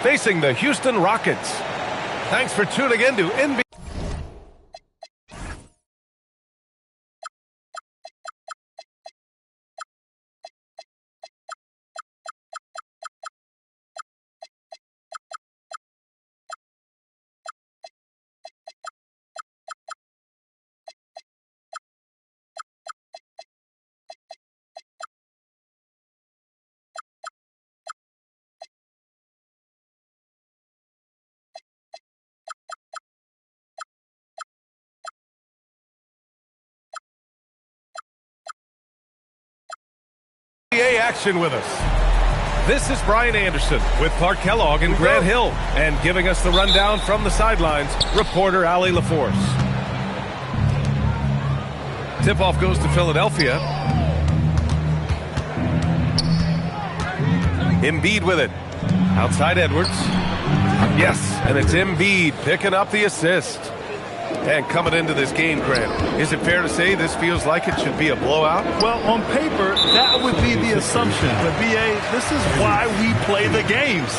facing the Houston Rockets. Thanks for tuning in to NBA. Action with us. This is Brian Anderson with Clark Kellogg and Grant Hill, and giving us the rundown from the sidelines, reporter Allie LaForce. Tip-off goes to Philadelphia. Embiid with it. Outside Edwards. Yes, and it's Embiid picking up the assist. And coming into this game, Grant, is it fair to say this feels like it should be a blowout? Well, on paper, that would be the assumption. But, B.A., this is why we play the games.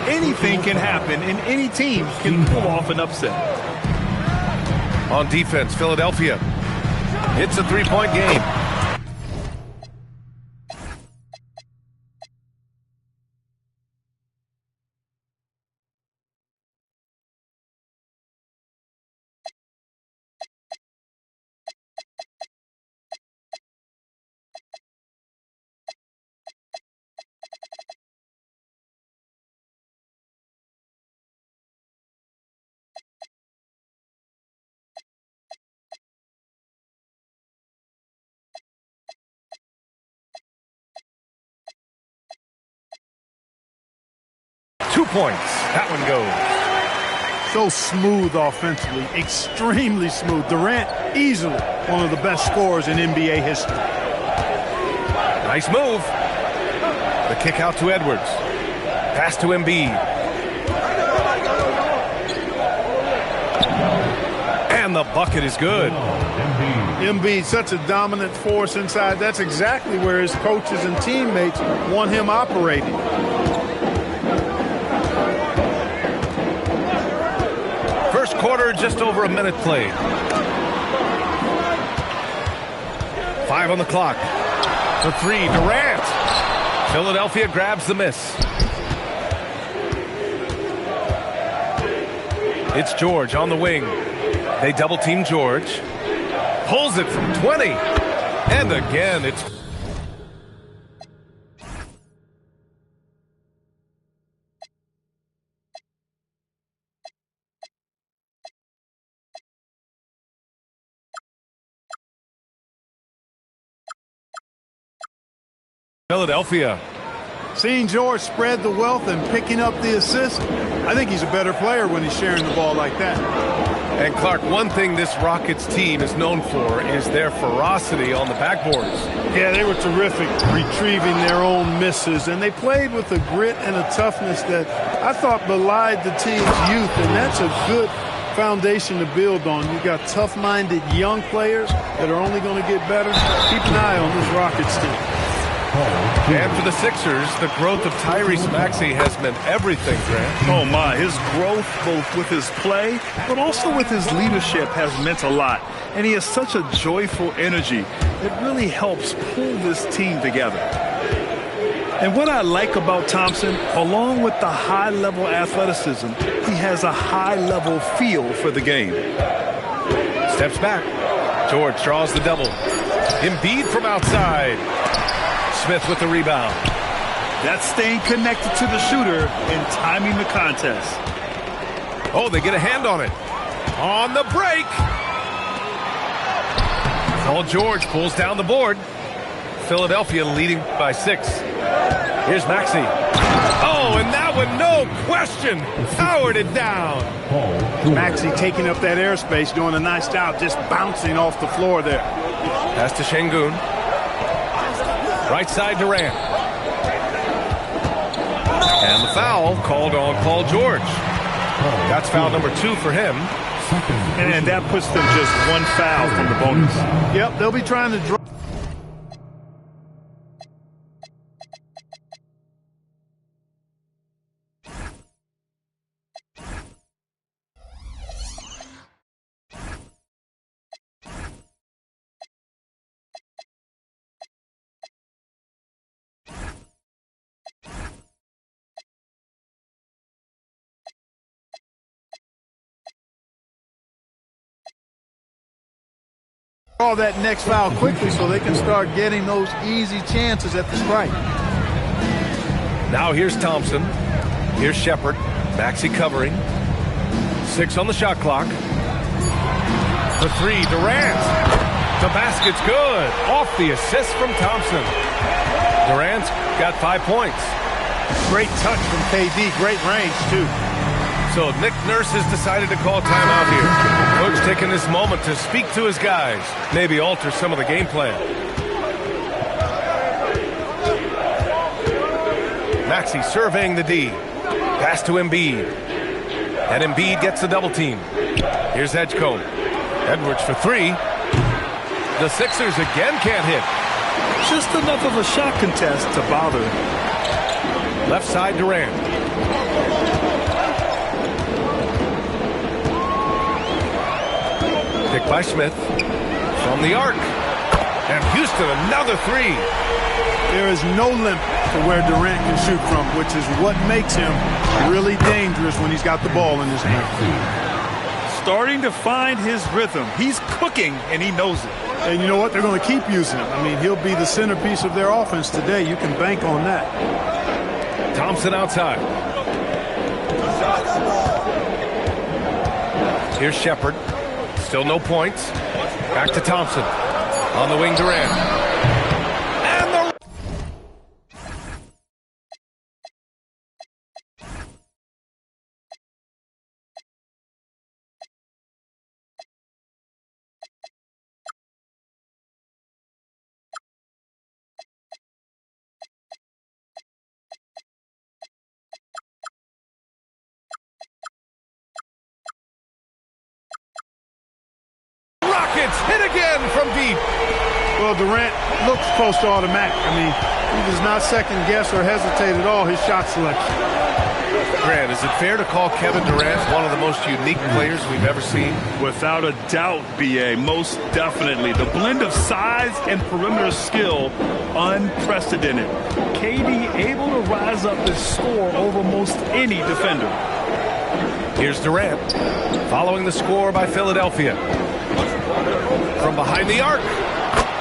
Anything can happen, and any team can pull off an upset. On defense, Philadelphia. It's a three-point game. .2 That one goes. So smooth offensively, extremely smooth. Durant, easily one of the best scorers in NBA history. Nice move. The kick out to Edwards. Pass to Embiid. And the bucket is good. Embiid, such a dominant force inside. That's exactly where his coaches and teammates want him operating. First quarter, just over a minute played. 5 on the clock. The three, Durant. Philadelphia grabs the miss. It's George on the wing. They double-team George. Pulls it from 20. And again, it's... Philadelphia. Seeing George spread the wealth and picking up the assist, I think he's a better player when he's sharing the ball like that. And Clark, one thing this Rockets team is known for is their ferocity on the backboards. Yeah, they were terrific retrieving their own misses, and they played with a grit and a toughness that I thought belied the team's youth, and that's a good foundation to build on. You've got tough-minded young players that are only going to get better. Keep an eye on this Rockets team. And for the Sixers, the growth of Tyrese Maxey has meant everything, Grant. Oh, my. His growth, both with his play, but also with his leadership, has meant a lot. And he has such a joyful energy that really helps pull this team together. And what I like about Thompson, along with the high-level athleticism, he has a high-level feel for the game. Steps back. George draws the double. Embiid from outside. Smith with the rebound. That's staying connected to the shooter and timing the contest. Oh, they get a hand on it. On the break. Paul George pulls down the board. Philadelphia leading by 6. Here's Maxey. Oh, and that one, no question, powered it down. Maxey taking up that airspace, doing a nice job, just bouncing off the floor there. Pass to Şengün. Right side Durant. And the foul called on Paul George. That's foul number 2 for him. And that puts them just one foul from the bonus. Yep, they'll be trying to draw. call that next foul quickly so they can start getting those easy chances at the strike. Now here's Thompson. Here's Shepard. Maxey covering. 6 on the shot clock. The 3, Durant. The basket's good. Off the assist from Thompson. Durant's got 5 points. Great touch from KD. Great range, too. So Nick Nurse has decided to call timeout here. Coach taking this moment to speak to his guys. Maybe alter some of the game plan. Maxey surveying the D. Pass to Embiid. And Embiid gets the double team. Here's Edgecombe. Edwards for 3. The Sixers again can't hit. Just enough of a shot contest to bother him. Left side Durant. Picked by Smith. From the arc. And Houston another 3. There is no limit to where Durant can shoot from, which is what makes him really dangerous when he's got the ball in his hand. Starting to find his rhythm. He's cooking, and he knows it. And you know what? They're going to keep using him. I mean, he'll be the centerpiece of their offense today. You can bank on that. Thompson outside. Here's Shepard. Still no points. Back to Thompson. On the wing, Durant. And the... Rockets hit again from deep. Well, Durant looks close to automatic. I mean, he does not second guess or hesitate at all his shot selection. Grant, is it fair to call Kevin Durant one of the most unique players we've ever seen? Without a doubt, B.A., most definitely. The blend of size and perimeter skill, unprecedented. KD able to rise up and score over most any defender. Here's Durant, following the score by Philadelphia. From behind the arc.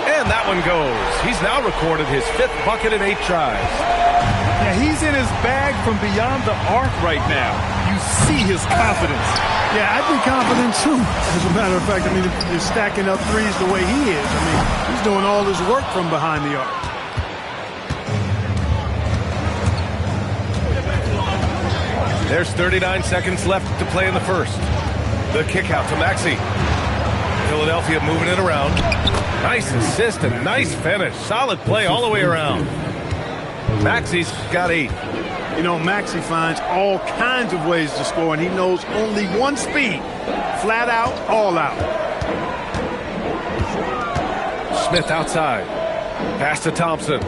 And that one goes. He's now recorded his 5th bucket in 8 tries. Yeah, he's in his bag from beyond the arc right now. You see his confidence. Yeah, I'd be confident too. As a matter of fact, I mean, if you're stacking up threes the way he is, I mean, he's doing all his work from behind the arc. There's 39 seconds left to play in the first. The kick out to Maxey. Philadelphia moving it around. Nice assist and nice finish. Solid play all the way around. Maxey's got 8. You know, Maxey finds all kinds of ways to score, and he knows only one speed. Flat out, all out. Smith outside. Pass to Thompson.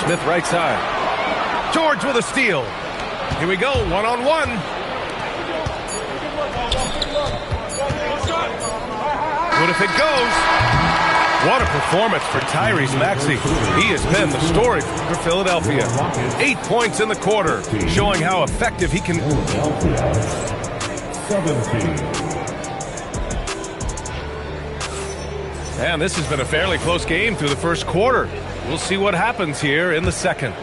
Smith right side. George with a steal. Here we go, one-on-one. What if it goes? What a performance for Tyrese Maxey. He has been the story for Philadelphia. 8 points in the quarter, showing how effective he can. 17. And this has been a fairly close game through the first quarter. We'll see what happens here in the second.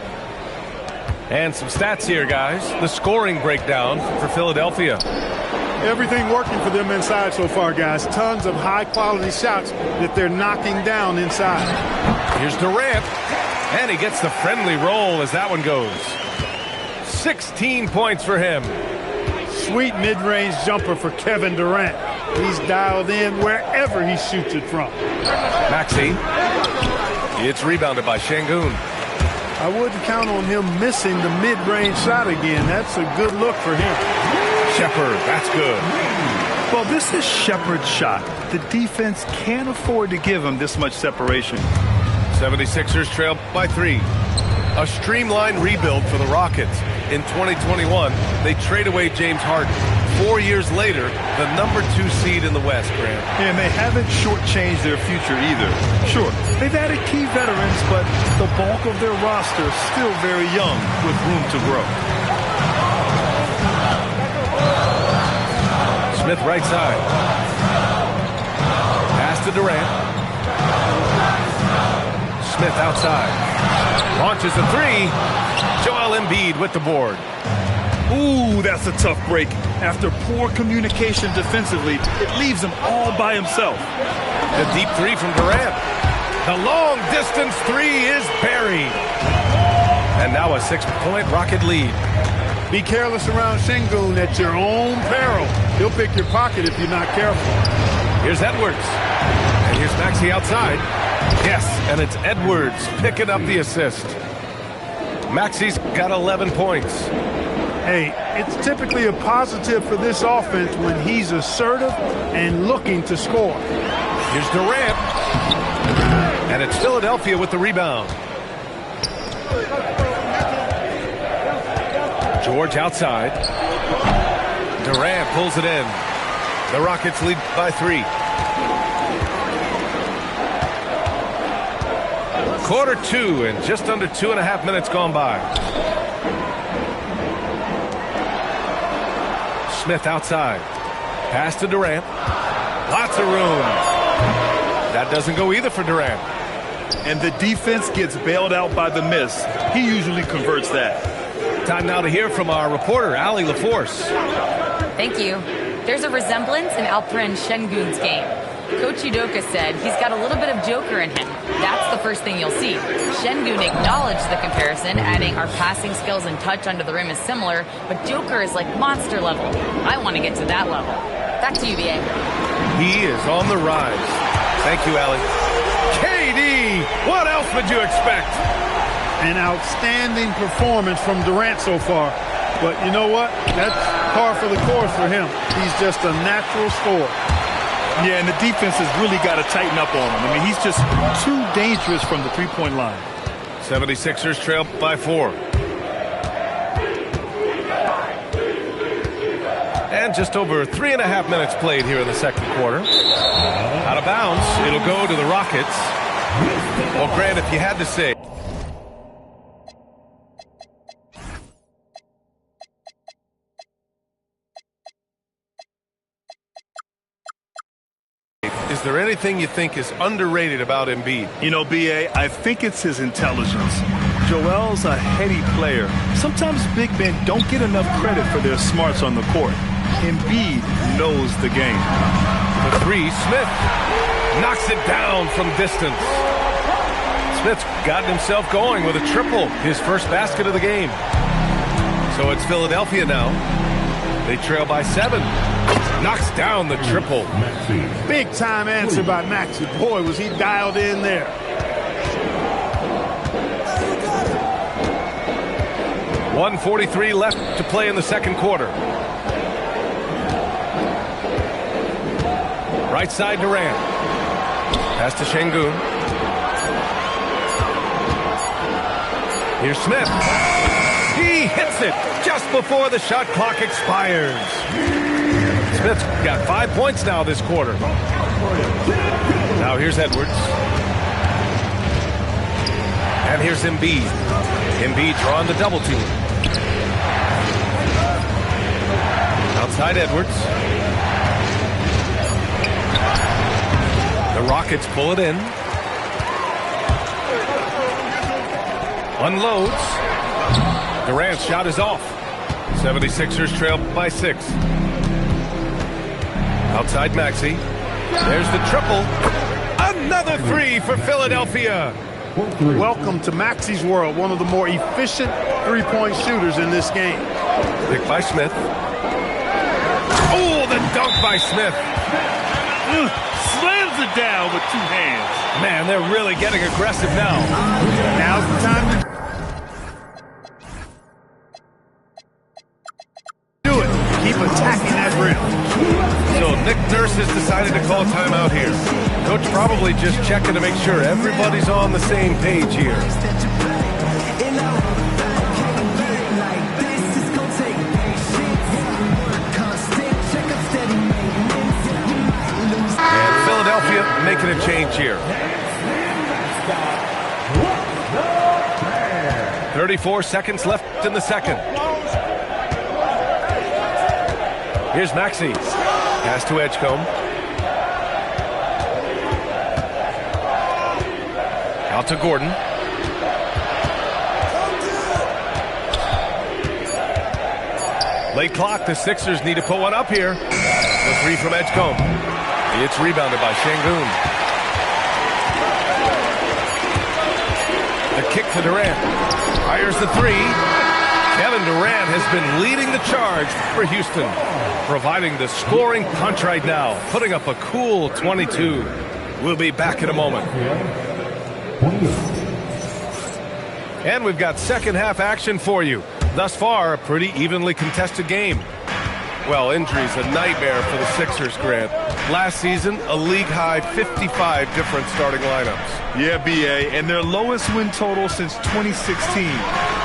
And some stats here, guys. The scoring breakdown for Philadelphia. Everything working for them inside so far, guys. Tons of high-quality shots that they're knocking down inside. Here's Durant, and he gets the friendly roll as that one goes. 16 points for him. Sweet mid-range jumper for Kevin Durant. He's dialed in wherever he shoots it from. Maxey. It's rebounded by Şengün. I wouldn't count on him missing the mid-range shot again. That's a good look for him. Shepard, that's good. Well, this is Shepard's shot. The defense can't afford to give him this much separation. 76ers trail by 3. A streamlined rebuild for the Rockets. In 2021, they trade away James Harden. 4 years later, the #2 seed in the West, Grant. And they haven't shortchanged their future either. Sure, they've added key veterans, but the bulk of their roster is still very young with room to grow. Smith right side. Pass to Durant. Smith outside. Launches a three. Joel Embiid with the board. Ooh, that's a tough break. After poor communication defensively, it leaves him all by himself. The deep three from Durant. The long distance three is buried. And now a 6-point Rocket lead. Be careless around Şengün at your own peril. He'll pick your pocket if you're not careful. Here's Edwards. And here's Maxey outside. Yes, and it's Edwards picking up the assist. Maxey's got 11 points. Hey, it's typically a positive for this offense when he's assertive and looking to score. Here's Durant. And it's Philadelphia with the rebound. George outside. Durant pulls it in. The Rockets lead by 3. Quarter 2 and just under 2.5 minutes gone by. Smith outside. Pass to Durant. Lots of room. That doesn't go either for Durant. And the defense gets bailed out by the miss. He usually converts that. Time now to hear from our reporter, Allie LaForce. Thank you. There's a resemblance in Alperen Şengün's game. Coach Udoka said he's got a little bit of Joker in him. That's the first thing you'll see. Şengün acknowledged the comparison, adding our passing skills and touch under the rim is similar, but Joker is like monster level. I want to get to that level. Back to you, BA. He is on the rise. Thank you, Allie. KD, what else would you expect? An outstanding performance from Durant so far. But you know what? That's par for the course for him. He's just a natural scorer. Yeah, and the defense has really got to tighten up on him. I mean, he's just too dangerous from the three-point line. 76ers trail by 4. And just over 3.5 minutes played here in the second quarter. Out of bounds, it'll go to the Rockets. Well, Grant, if you had to say, is there anything you think is underrated about Embiid? You know, B.A., I think it's his intelligence. Joel's a heady player. Sometimes big men don't get enough credit for their smarts on the court. Embiid knows the game. The three, Smith knocks it down from distance. Smith's gotten himself going with a triple, his first basket of the game. So it's Philadelphia now. They trail by 7. Knocks down the triple. Big time answer by Maxey. Boy, was he dialed in there. .143 left to play in the second quarter. Right side Durant. Pass to Şengün. Here's Smith. He hits it just before the shot clock expires. Smith's got 5 points now this quarter. Now here's Edwards. And here's Embiid. Embiid drawn the double team. Outside Edwards. The Rockets pull it in. Unloads. Durant's shot is off. 76ers trail by 6. Outside Maxey. There's the triple. Another three for Philadelphia. Welcome to Maxey's world, one of the more efficient three-point shooters in this game. Picked by Smith. Oh, the dunk by Smith. Slams it down with 2 hands. Man, they're really getting aggressive now. Now's the time to do it. Keep attacking that rim. So Nick Nurse has decided to call timeout here. Coach probably just checking to make sure everybody's on the same page here. And Philadelphia making a change here. 34 seconds left in the second. Here's Maxey. Pass to Edgecombe. Out to Gordon. Late clock. The Sixers need to put one up here. The three from Edgecombe. It's rebounded by Şengün. The kick to Durant. Fires the three. Kevin Durant has been leading the charge for Houston, providing the scoring punch right now, putting up a cool 22. We'll be back in a moment. And we've got second half action for you. Thus far, a pretty evenly contested game. Well, injuries a nightmare for the Sixers, Grant. Last season, a league-high 55 different starting lineups. Yeah, B.A., and their lowest win total since 2016.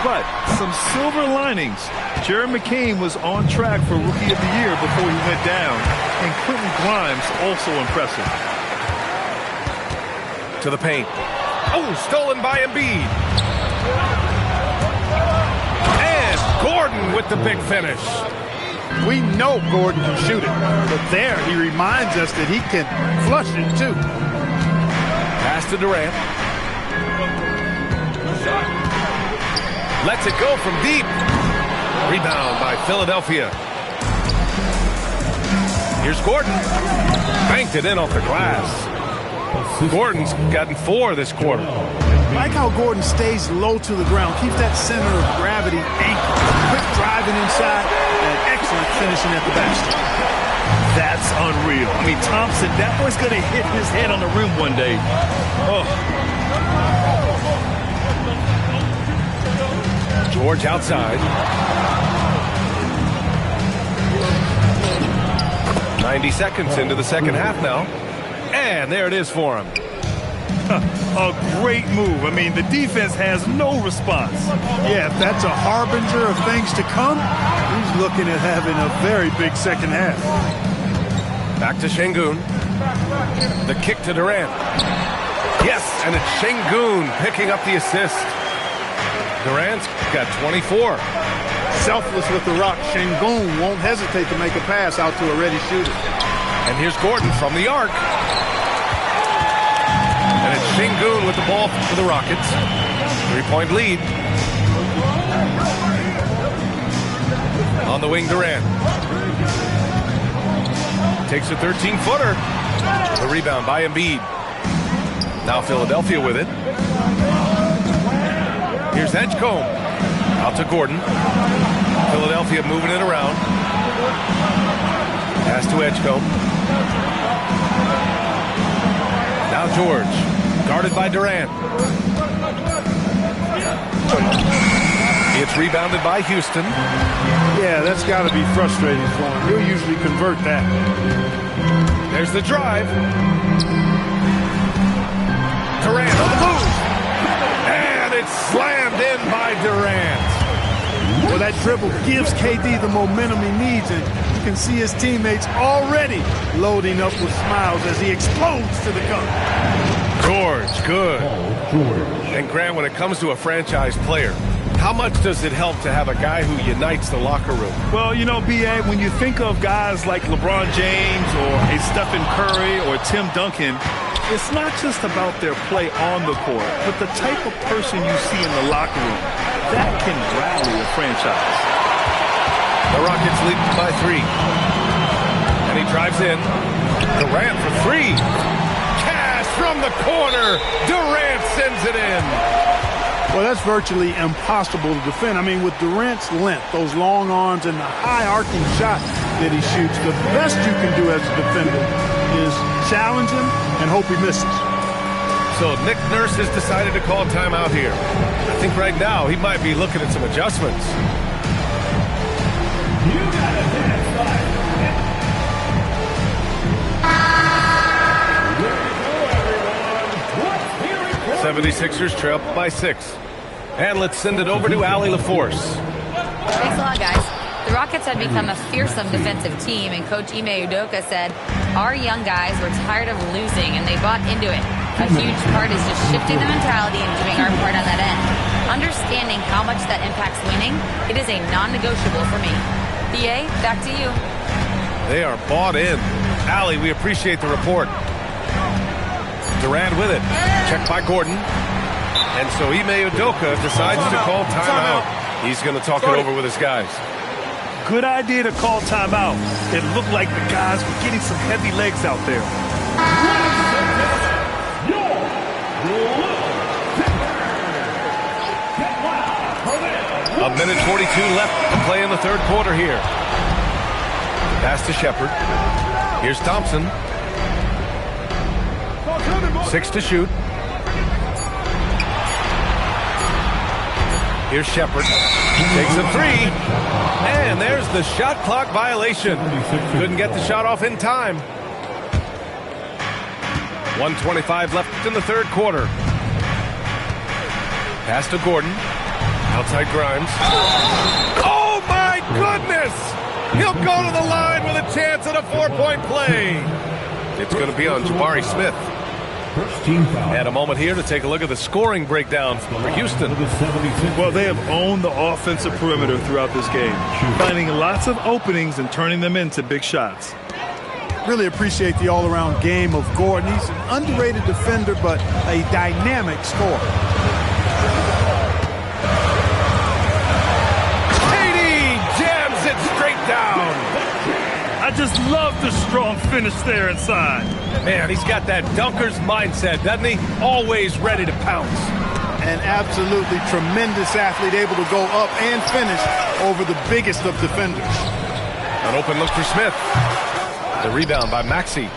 But some silver linings. Jared McCain was on track for Rookie of the Year before he went down, and Quentin Grimes also impressive. To the paint. Oh, stolen by Embiid. And Gordon with the big finish. We know Gordon can shoot it, but there he reminds us that he can flush it too. Pass to Durant. Lets it go from deep. Rebound by Philadelphia. Here's Gordon. Banked it in off the glass. Gordon's gotten 4 this quarter. Like how Gordon stays low to the ground, keeps that center of gravity anchored. Quick driving inside and excellent finishing at the basket. That's unreal. I mean, Thompson, that boy's going to hit his head on the rim one day. Oh. George outside. 90 seconds into the second half now. And there it is for him. A great move. I mean, the defense has no response. Yeah, if that's a harbinger of things to come, he's looking at having a very big second half. Back to Şengün. The kick to Durant. Yes, and it's Şengün picking up the assist. Durant's got 24. Selfless with the rock, Şengün won't hesitate to make a pass out to a ready shooter. And here's Gordon from the arc. And it's Şengün with the ball for the Rockets. 3-point lead. On the wing, Durant. Takes a 13-footer. The rebound by Embiid. Now Philadelphia with it. Here's Edgecombe. Out to Gordon. Philadelphia moving it around. Pass to Edgecombe. Now George. Guarded by Durant. It's rebounded by Houston. Yeah, that's got to be frustrating for him. He'll usually convert that. There's the drive. Durant on the move. And it's slammed in by Durant. Well, that dribble gives KD the momentum he needs, and you can see his teammates already loading up with smiles as he explodes to the cup. George, good. And Grant, when it comes to a franchise player, how much does it help to have a guy who unites the locker room? Well, you know, B.A., when you think of guys like LeBron James or a Stephen Curry or Tim Duncan, it's not just about their play on the court, but the type of person you see in the locker room. That can rally a franchise. The Rockets lead by 3. And he drives in. Durant for 3. Cash from the corner. Durant sends it in. Well, that's virtually impossible to defend. I mean, with Durant's length, those long arms, and the high-arcing shot that he shoots, the best you can do as a defender is challenge him and hope he misses. So Nick Nurse has decided to call timeout here. I think right now he might be looking at some adjustments. 76ers trail by 6. And let's send it over to Allie LaForce. Thanks a lot, guys. The Rockets had become a fearsome defensive team, and Coach Ime Udoka said, our young guys were tired of losing, and they bought into it. A huge part is just shifting the mentality and doing our part on that end. Understanding how much that impacts winning, it is a non-negotiable for me. BA, back to you. They are bought in. Allie, we appreciate the report. Durant with it. Checked by Gordon. And so Ime Udoka decides to call timeout. He's going to talk it over with his guys. Good idea to call timeout. It looked like the guys were getting some heavy legs out there. A minute 42 left to play in the third quarter here. Pass to Shepard. Here's Thompson. 6 to shoot. Here's Shepard. Takes a 3. And there's the shot clock violation. Couldn't get the shot off in time. 1:25 left in the third quarter. Pass to Gordon. Outside Grimes. Oh my goodness! He'll go to the line with a chance at a 4-point play. It's going to be on Jabari Smith. And a moment here to take a look at the scoring breakdown for Houston. Well, they have owned the offensive perimeter throughout this game, finding lots of openings and turning them into big shots. Really appreciate the all-around game of Gordon. He's an underrated defender, but a dynamic scorer. KD jams it straight down. I just love the strong finish there inside. Man, he's got that dunker's mindset, doesn't he? Always ready to pounce. An absolutely tremendous athlete, able to go up and finish over the biggest of defenders. An open look for Smith. The rebound by Maxey.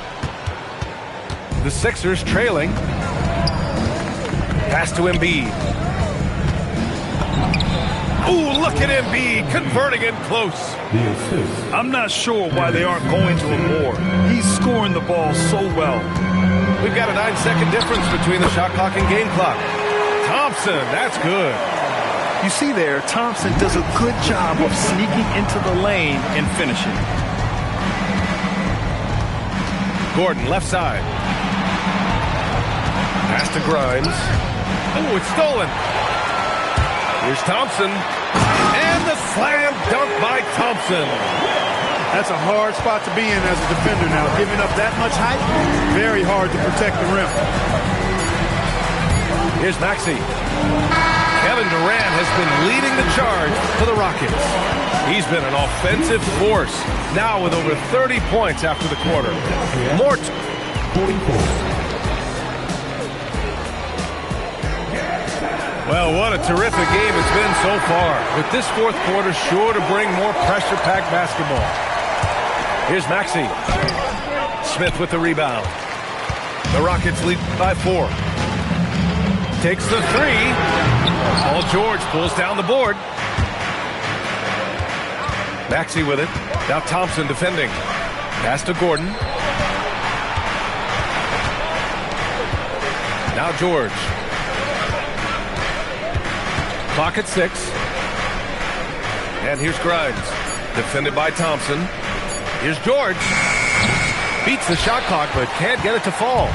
The Sixers trailing. Pass to Embiid. Ooh, look at Embiid converting in close. I'm not sure why they aren't going to him more. He's scoring the ball so well. We've got a 9-second difference between the shot clock and game clock. Thompson, that's good. You see there, Thompson does a good job of sneaking into the lane and finishing. Gordon, left side. Pass to Grimes. Oh, it's stolen. Here's Thompson. And the slam dunk by Thompson. That's a hard spot to be in as a defender now. Giving up that much height, very hard to protect the rim. Here's Maxey. Kevin Durant has been leading the charge for the Rockets. He's been an offensive force, now with over 30 points after the quarter. More 44. Well, what a terrific game it's been so far. With this fourth quarter sure to bring more pressure-packed basketball. Here's Maxey. Smith with the rebound. The Rockets lead by 4. Takes the 3. Paul George pulls down the board. Maxey with it. Now Thompson defending. Pass to Gordon. Now George. Clock at 6. And here's Grimes. Defended by Thompson. Here's George. Beats the shot clock, but can't get it to fall.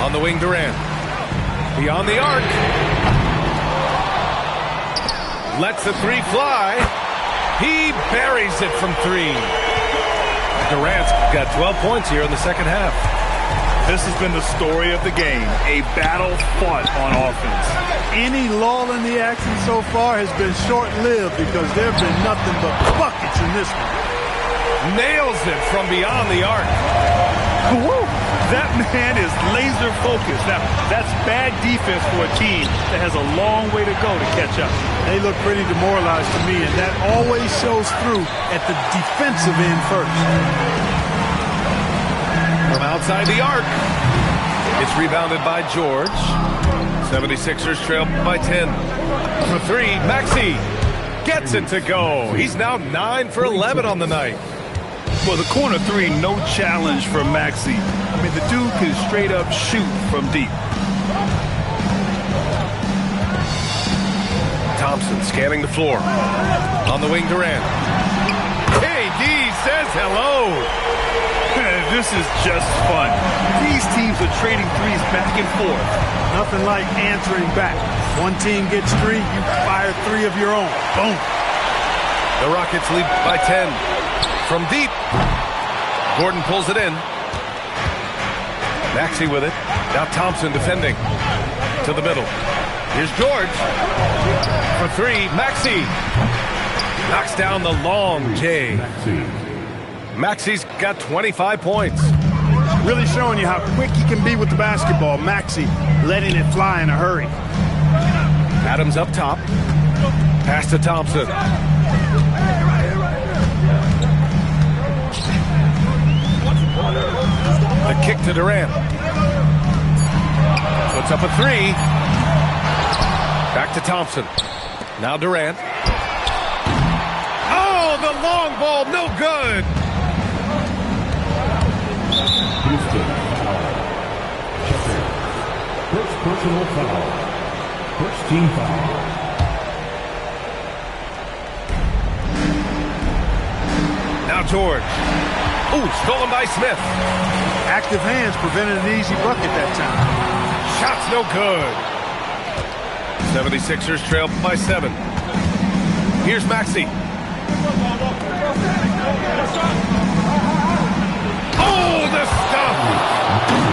On the wing, Durant. Beyond the arc. Lets the 3 fly. He buries it from 3. Durant's got 12 points here in the second half. This has been the story of the game, a battle fought on offense. Any lull in the action so far has been short-lived because there have been nothing but buckets in this one. Nails it from beyond the arc. Woo! That man is laser focused. Now, that's bad defense for a team that has a long way to go to catch up. They look pretty demoralized to me, and that always shows through at the defensive end first. From outside the arc. It's rebounded by George. 76ers trail by 10. For 3, Maxey gets it to go. He's now 9 for 11 on the night. Well, the corner 3, no challenge for Maxey. I mean, the dude can straight up shoot from deep. Thompson scanning the floor. On the wing, Durant. KD says hello. This is just fun. These teams are trading threes back and forth. Nothing like answering back. One team gets 3, you fire 3 of your own. Boom. The Rockets lead by 10. From deep. Gordon pulls it in. Maxey with it. Now Thompson defending. To the middle. Here's George. For three. Maxey. Knocks down the long J. Maxey's got 25 points. Really showing you how quick he can be with the basketball. Maxey letting it fly in a hurry. Adams up top. Pass to Thompson. The kick to Durant. Puts up a three. Back to Thompson. Now Durant. Oh, the long ball, no good. First personal foul. First team foul. Now George. Ooh, stolen by Smith. Active hands prevented an easy bucket that time. Shot's no good. 76ers trail by 7. Here's Maxey. Oh, the stuff!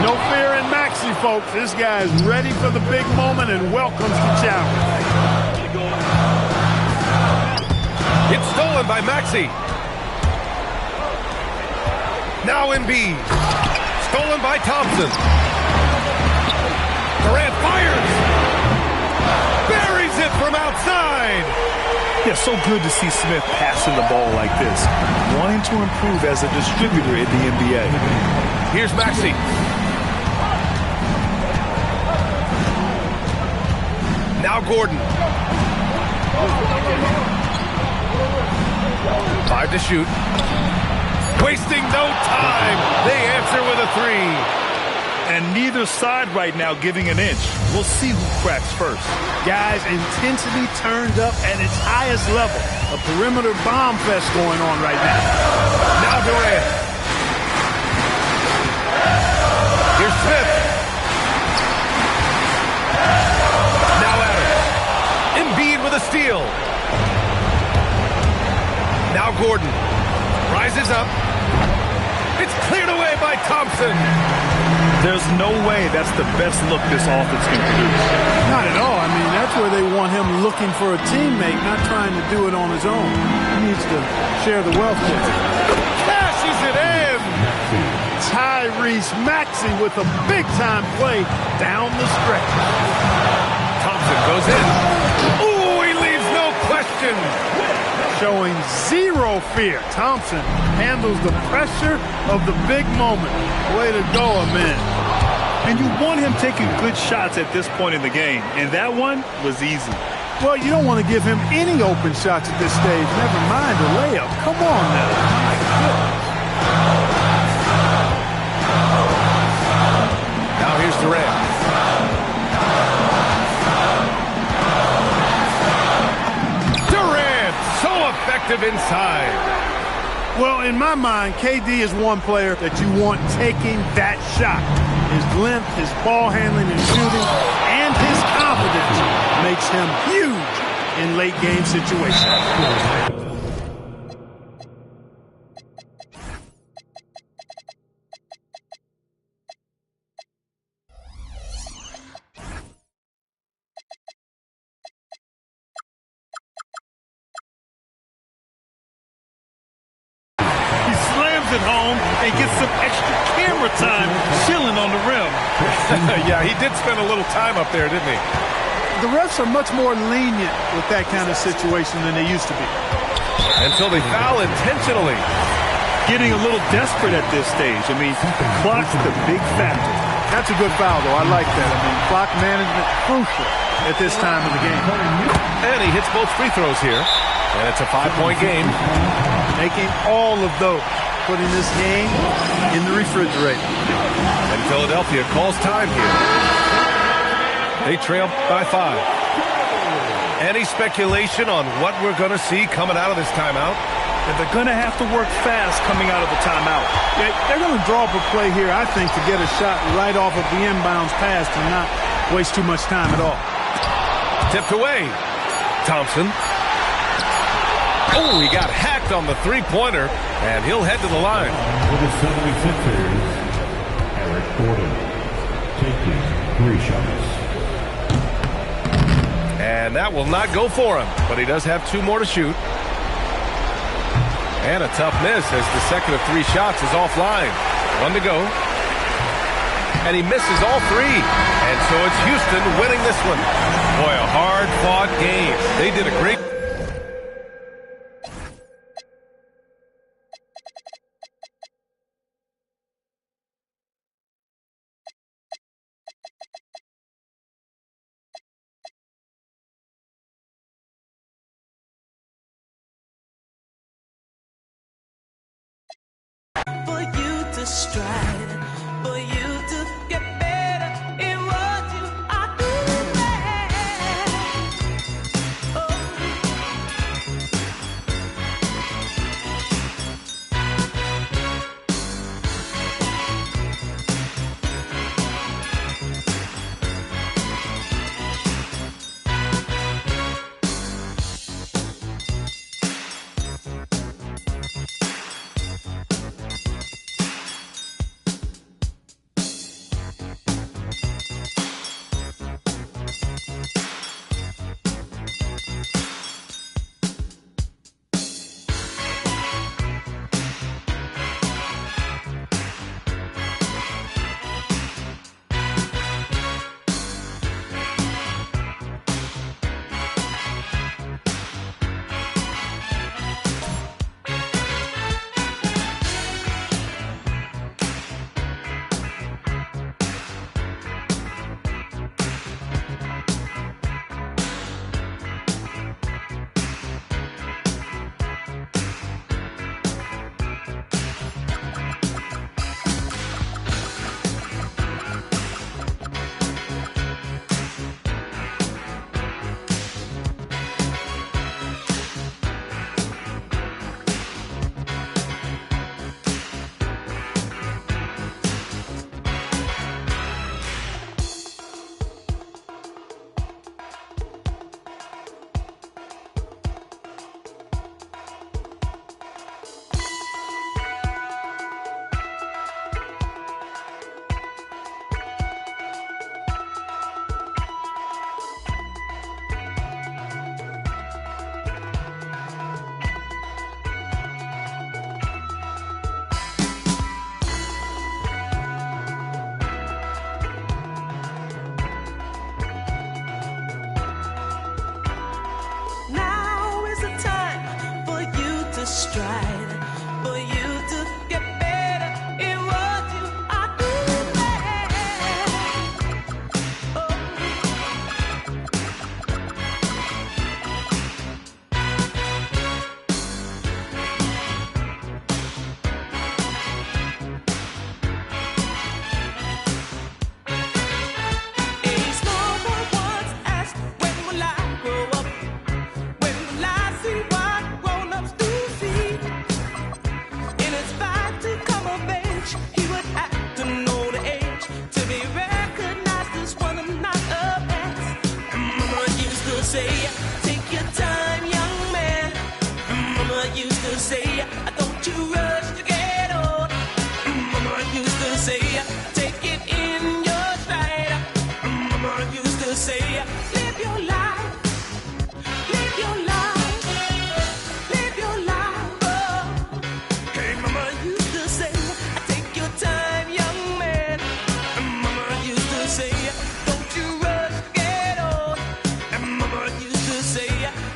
No fear in Maxey, folks. This guy is ready for the big moment and welcomes the challenge. It's stolen by Maxey. Now Embiid. Stolen by Thompson. Durant fires. Buries it from outside. Yeah, so good to see Smith passing the ball like this. Wanting to improve as a distributor in the NBA. Here's Maxey. Now Gordon. 5 to shoot. Wasting no time. They answer with a three. And neither side right now giving an inch. We'll see who cracks first. Guys, intensity turned up at its highest level. A perimeter bomb fest going on right now. Now Durant. Here's Smith. Now Adams. Embiid with a steal. Now Gordon. Rises up. It's cleared away by Thompson. There's no way that's the best look this offense can produce. Not at all. I mean, that's where they want him looking for a teammate, not trying to do it on his own. He needs to share the wealth with him. Cashes it in. Tyrese Maxey with a big-time play down the stretch. Thompson goes in. Ooh, he leaves no question. Showing zero fear. Thompson handles the pressure of the big moment. Way to go, man. And you want him taking good shots at this point in the game. And that one was easy. Well, you don't want to give him any open shots at this stage. Never mind a layup. Come on now. My goodness. Now here's Durant. Effective inside. Well, in my mind, KD is one player that you want taking that shot. His length, his ball handling and shooting, and his confidence makes him huge in late game situations. At home and get some extra camera time chilling on the rim. Yeah, he did spend a little time up there, didn't he? The refs are much more lenient with that kind of situation than they used to be. Until they foul intentionally. Getting a little desperate at this stage. I mean, the clock's the big factor. That's a good foul, though. I like that. I mean, clock management crucial at this time of the game. And he hits both free throws here. And it's a 5-point game. Making all of those. Putting this game in the refrigerator. And Philadelphia calls time here. They trail by 5. Any speculation on what we're going to see coming out of this timeout? And they're going to have to work fast coming out of the timeout. They're going to draw up a play here, I think, to get a shot right off of the inbounds pass and not waste too much time at all. Tipped away. Thompson. Oh, he got hacked on the three-pointer, and he'll head to the line. For the 76ers, Eric Gordon taking 3 shots. And that will not go for him, but he does have 2 more to shoot. And a tough miss as the second of 3 shots is offline. 1 to go. And he misses all 3. And so it's Houston winning this one. Boy, a hard-fought game. They did a great... For you to strive, for you to get better in what you are doing. Oh.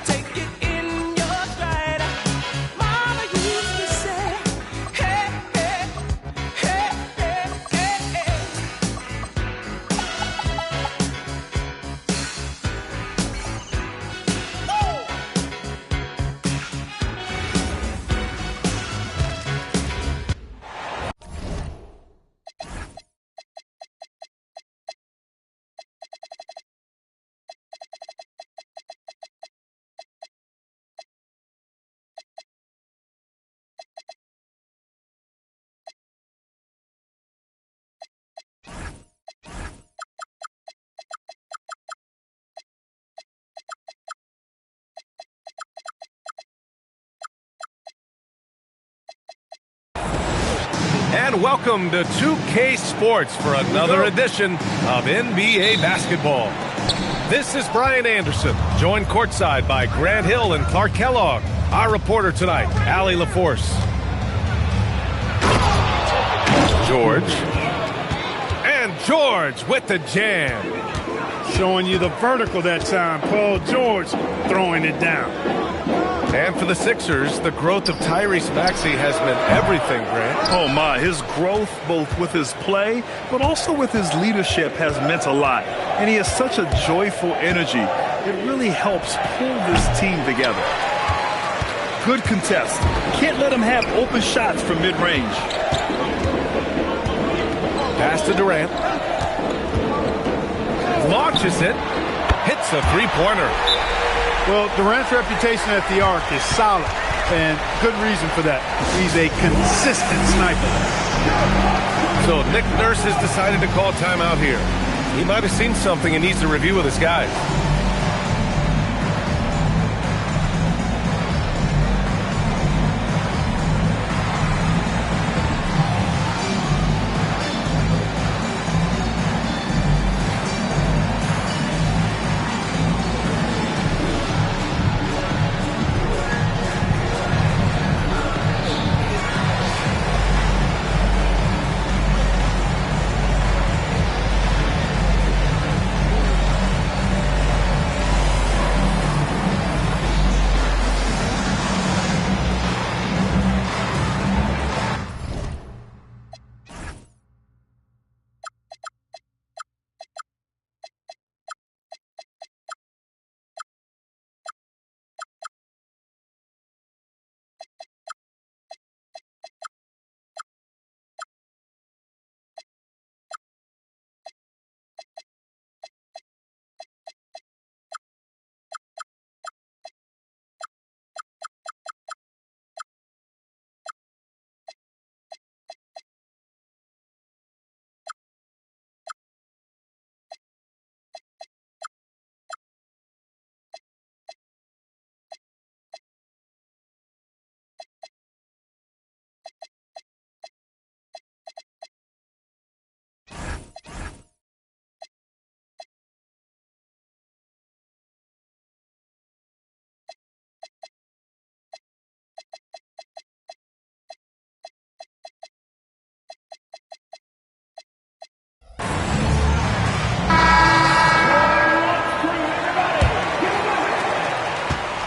Take it in your stride. Mama, you And welcome to 2K Sports for another edition of NBA basketball. This is Brian Anderson, joined courtside by Grant Hill and Clark Kellogg. Our reporter tonight, Allie LaForce. George. And George with the jam. Showing you the vertical that time. Paul George throwing it down. And for the Sixers, the growth of Tyrese Maxey has meant everything, Grant. Oh, my. His growth, both with his play, but also with his leadership, has meant a lot. And he has such a joyful energy. It really helps pull this team together. Good contest. Can't let him have open shots from mid-range. Pass to Durant. Launches it. Hits a three-pointer. Well, Durant's reputation at the arc is solid, and good reason for that. He's a consistent sniper. So Nick Nurse has decided to call timeout here. He might have seen something and needs to review with his guys.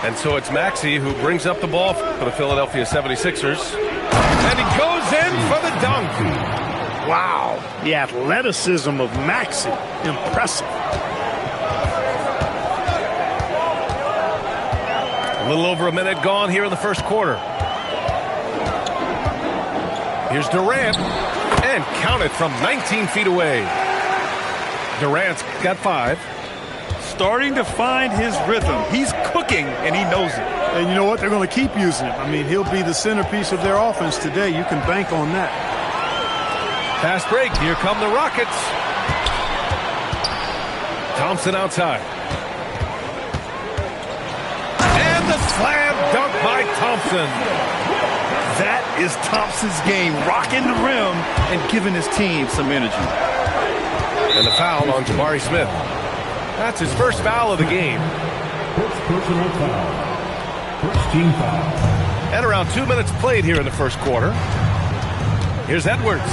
And so it's Maxey who brings up the ball for the Philadelphia 76ers. And he goes in for the dunk. Wow. The athleticism of Maxey. Impressive. A little over a minute gone here in the first quarter. Here's Durant. And counted from 19 feet away. Durant's got 5. Starting to find his rhythm. He's cooking, and he knows it. And you know what? They're going to keep using him. I mean, he'll be the centerpiece of their offense today. You can bank on that. Fast break. Here come the Rockets. Thompson outside. And the slam dunk by Thompson. That is Thompson's game, rocking the rim and giving his team some energy. And the foul on Jabari Smith. That's his first foul of the game. First personal foul. First team foul. And around 2 minutes played here in the first quarter. Here's Edwards.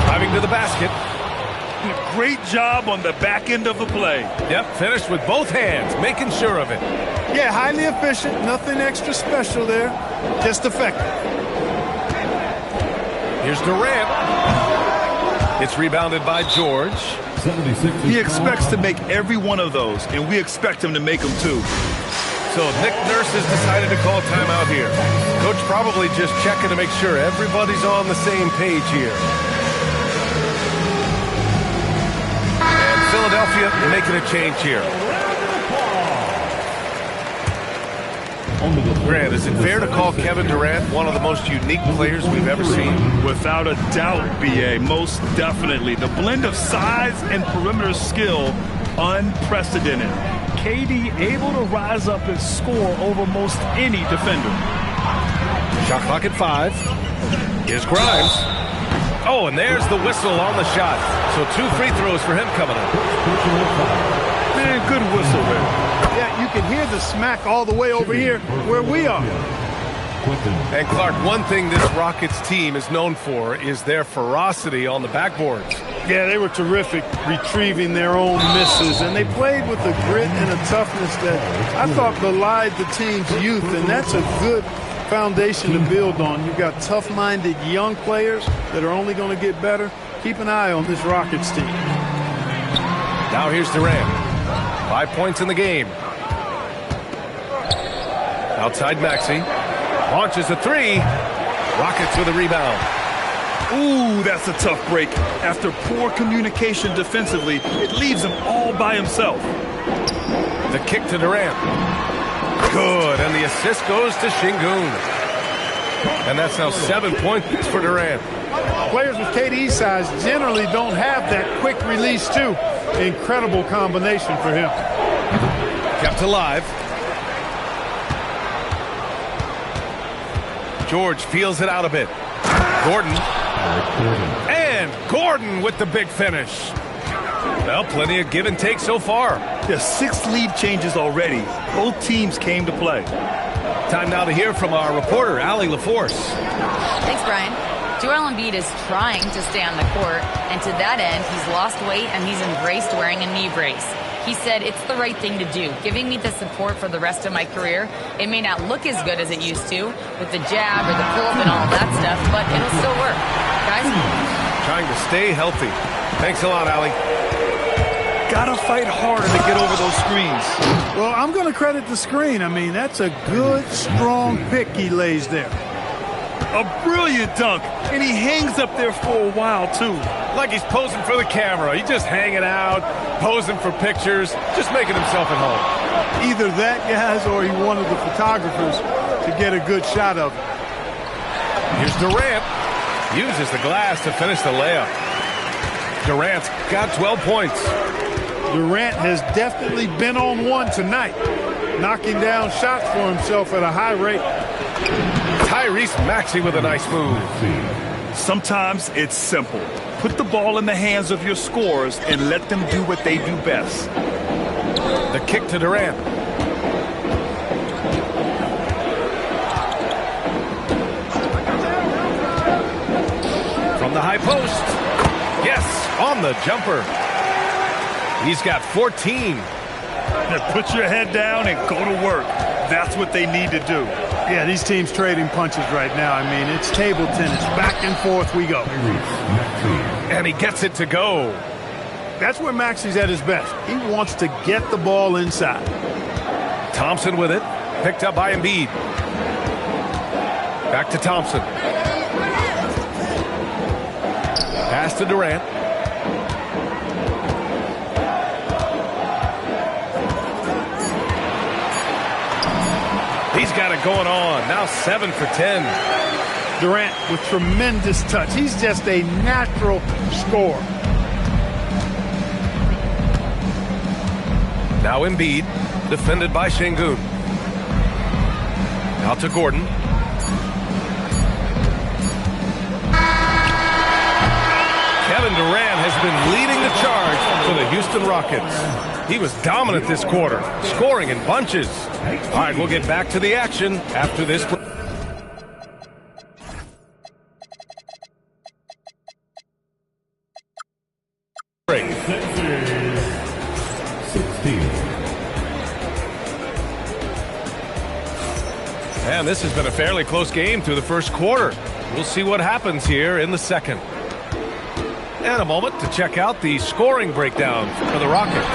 Driving to the basket. Great job on the back end of the play. Yep, finished with both hands, making sure of it. Yeah, highly efficient. Nothing extra special there. Just effective. Here's Durant. It's rebounded by George. 76 He expects to make every one of those, and we expect him to make them too. So Nick Nurse has decided to call timeout here. Coach probably just checking to make sure everybody's on the same page here. And Philadelphia making a change here. Grant, is it fair to call Kevin Durant one of the most unique players we've ever seen? Without a doubt, B.A., most definitely. The blend of size and perimeter skill, unprecedented. KD able to rise up and score over most any defender. Shot clock at 5. Here's Grimes. Oh, and there's the whistle on the shot. So 2 free throws for him coming up. Man, good whistle there. Yeah, you can hear the smack all the way over here where we are. And Clark, one thing this Rockets team is known for is their ferocity on the backboards. Yeah, they were terrific retrieving their own misses, and they played with a grit and a toughness that I thought belied the team's youth, and that's a good foundation to build on. You've got tough-minded young players that are only going to get better. Keep an eye on this Rockets team. Now here's Durant. 5 points in the game. Outside Maxey. Launches a 3. Rockets with a rebound. Ooh, that's a tough break. After poor communication defensively, it leaves him all by himself. The kick to Durant. Good, and the assist goes to Şengün. And that's now 7 points for Durant. Players with KD's size generally don't have that quick release, too. Incredible combination for him. Kept alive. George feels it out a bit. Gordon. And Gordon with the big finish. Well, plenty of give and take so far. There's 6 lead changes already. Both teams came to play. Time now to hear from our reporter, Allie LaForce. Thanks, Brian. Joel Embiid is trying to stay on the court, and to that end, he's lost weight and he's embraced wearing a knee brace. He said, "It's the right thing to do, giving me the support for the rest of my career. It may not look as good as it used to with the jab or the pull-up and all that stuff, but it'll still work." Guys? Trying to stay healthy. Thanks a lot, Allie. Gotta fight harder to get over those screens. Well, I'm going to credit the screen. I mean, that's a good, strong pick he lays there. A brilliant dunk, and he hangs up there for a while, too. Like he's posing for the camera. He's just hanging out, posing for pictures, just making himself at home. Either that, guys, or he wanted the photographers to get a good shot of it. Here's Durant. Uses the glass to finish the layup. Durant's got 12 points. Durant has definitely been on one tonight, knocking down shots for himself at a high rate. Tyrese Maxey with a nice move. Sometimes it's simple. Put the ball in the hands of your scorers and let them do what they do best. The kick to Durant. From the high post. Yes, on the jumper. He's got 14. Now put your head down and go to work. That's what they need to do. Yeah, these teams trading punches right now. I mean, it's table tennis. Back and forth we go. And he gets it to go. That's where Maxey's at his best. He wants to get the ball inside. Thompson with it. Picked up by Embiid. Back to Thompson. Pass to Durant. He's got it going on. Now 7 for 10. Durant with tremendous touch. He's just a natural scorer. Now Embiid, defended by Şengün. Out to Gordon. Kevin Durant has been leading the charge for the Houston Rockets. He was dominant this quarter, scoring in bunches. All right, we'll get back to the action after this break. And this has been a fairly close game through the first quarter. We'll see what happens here in the second. And a moment to check out the scoring breakdown for the Rockets.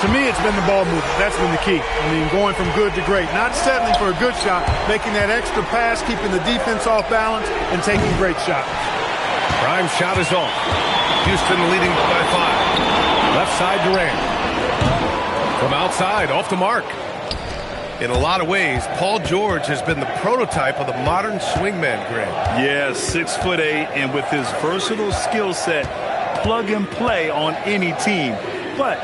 To me, it's been the ball movement. That's been the key. I mean, going from good to great. Not settling for a good shot, making that extra pass, keeping the defense off balance, and taking great shots. Prime shot is off. Houston leading by 5. Left side, Durant. From outside, off the mark. In a lot of ways, Paul George has been the prototype of the modern swingman, Greg. Yeah, 6'8", and with his versatile skill set, plug and play on any team. But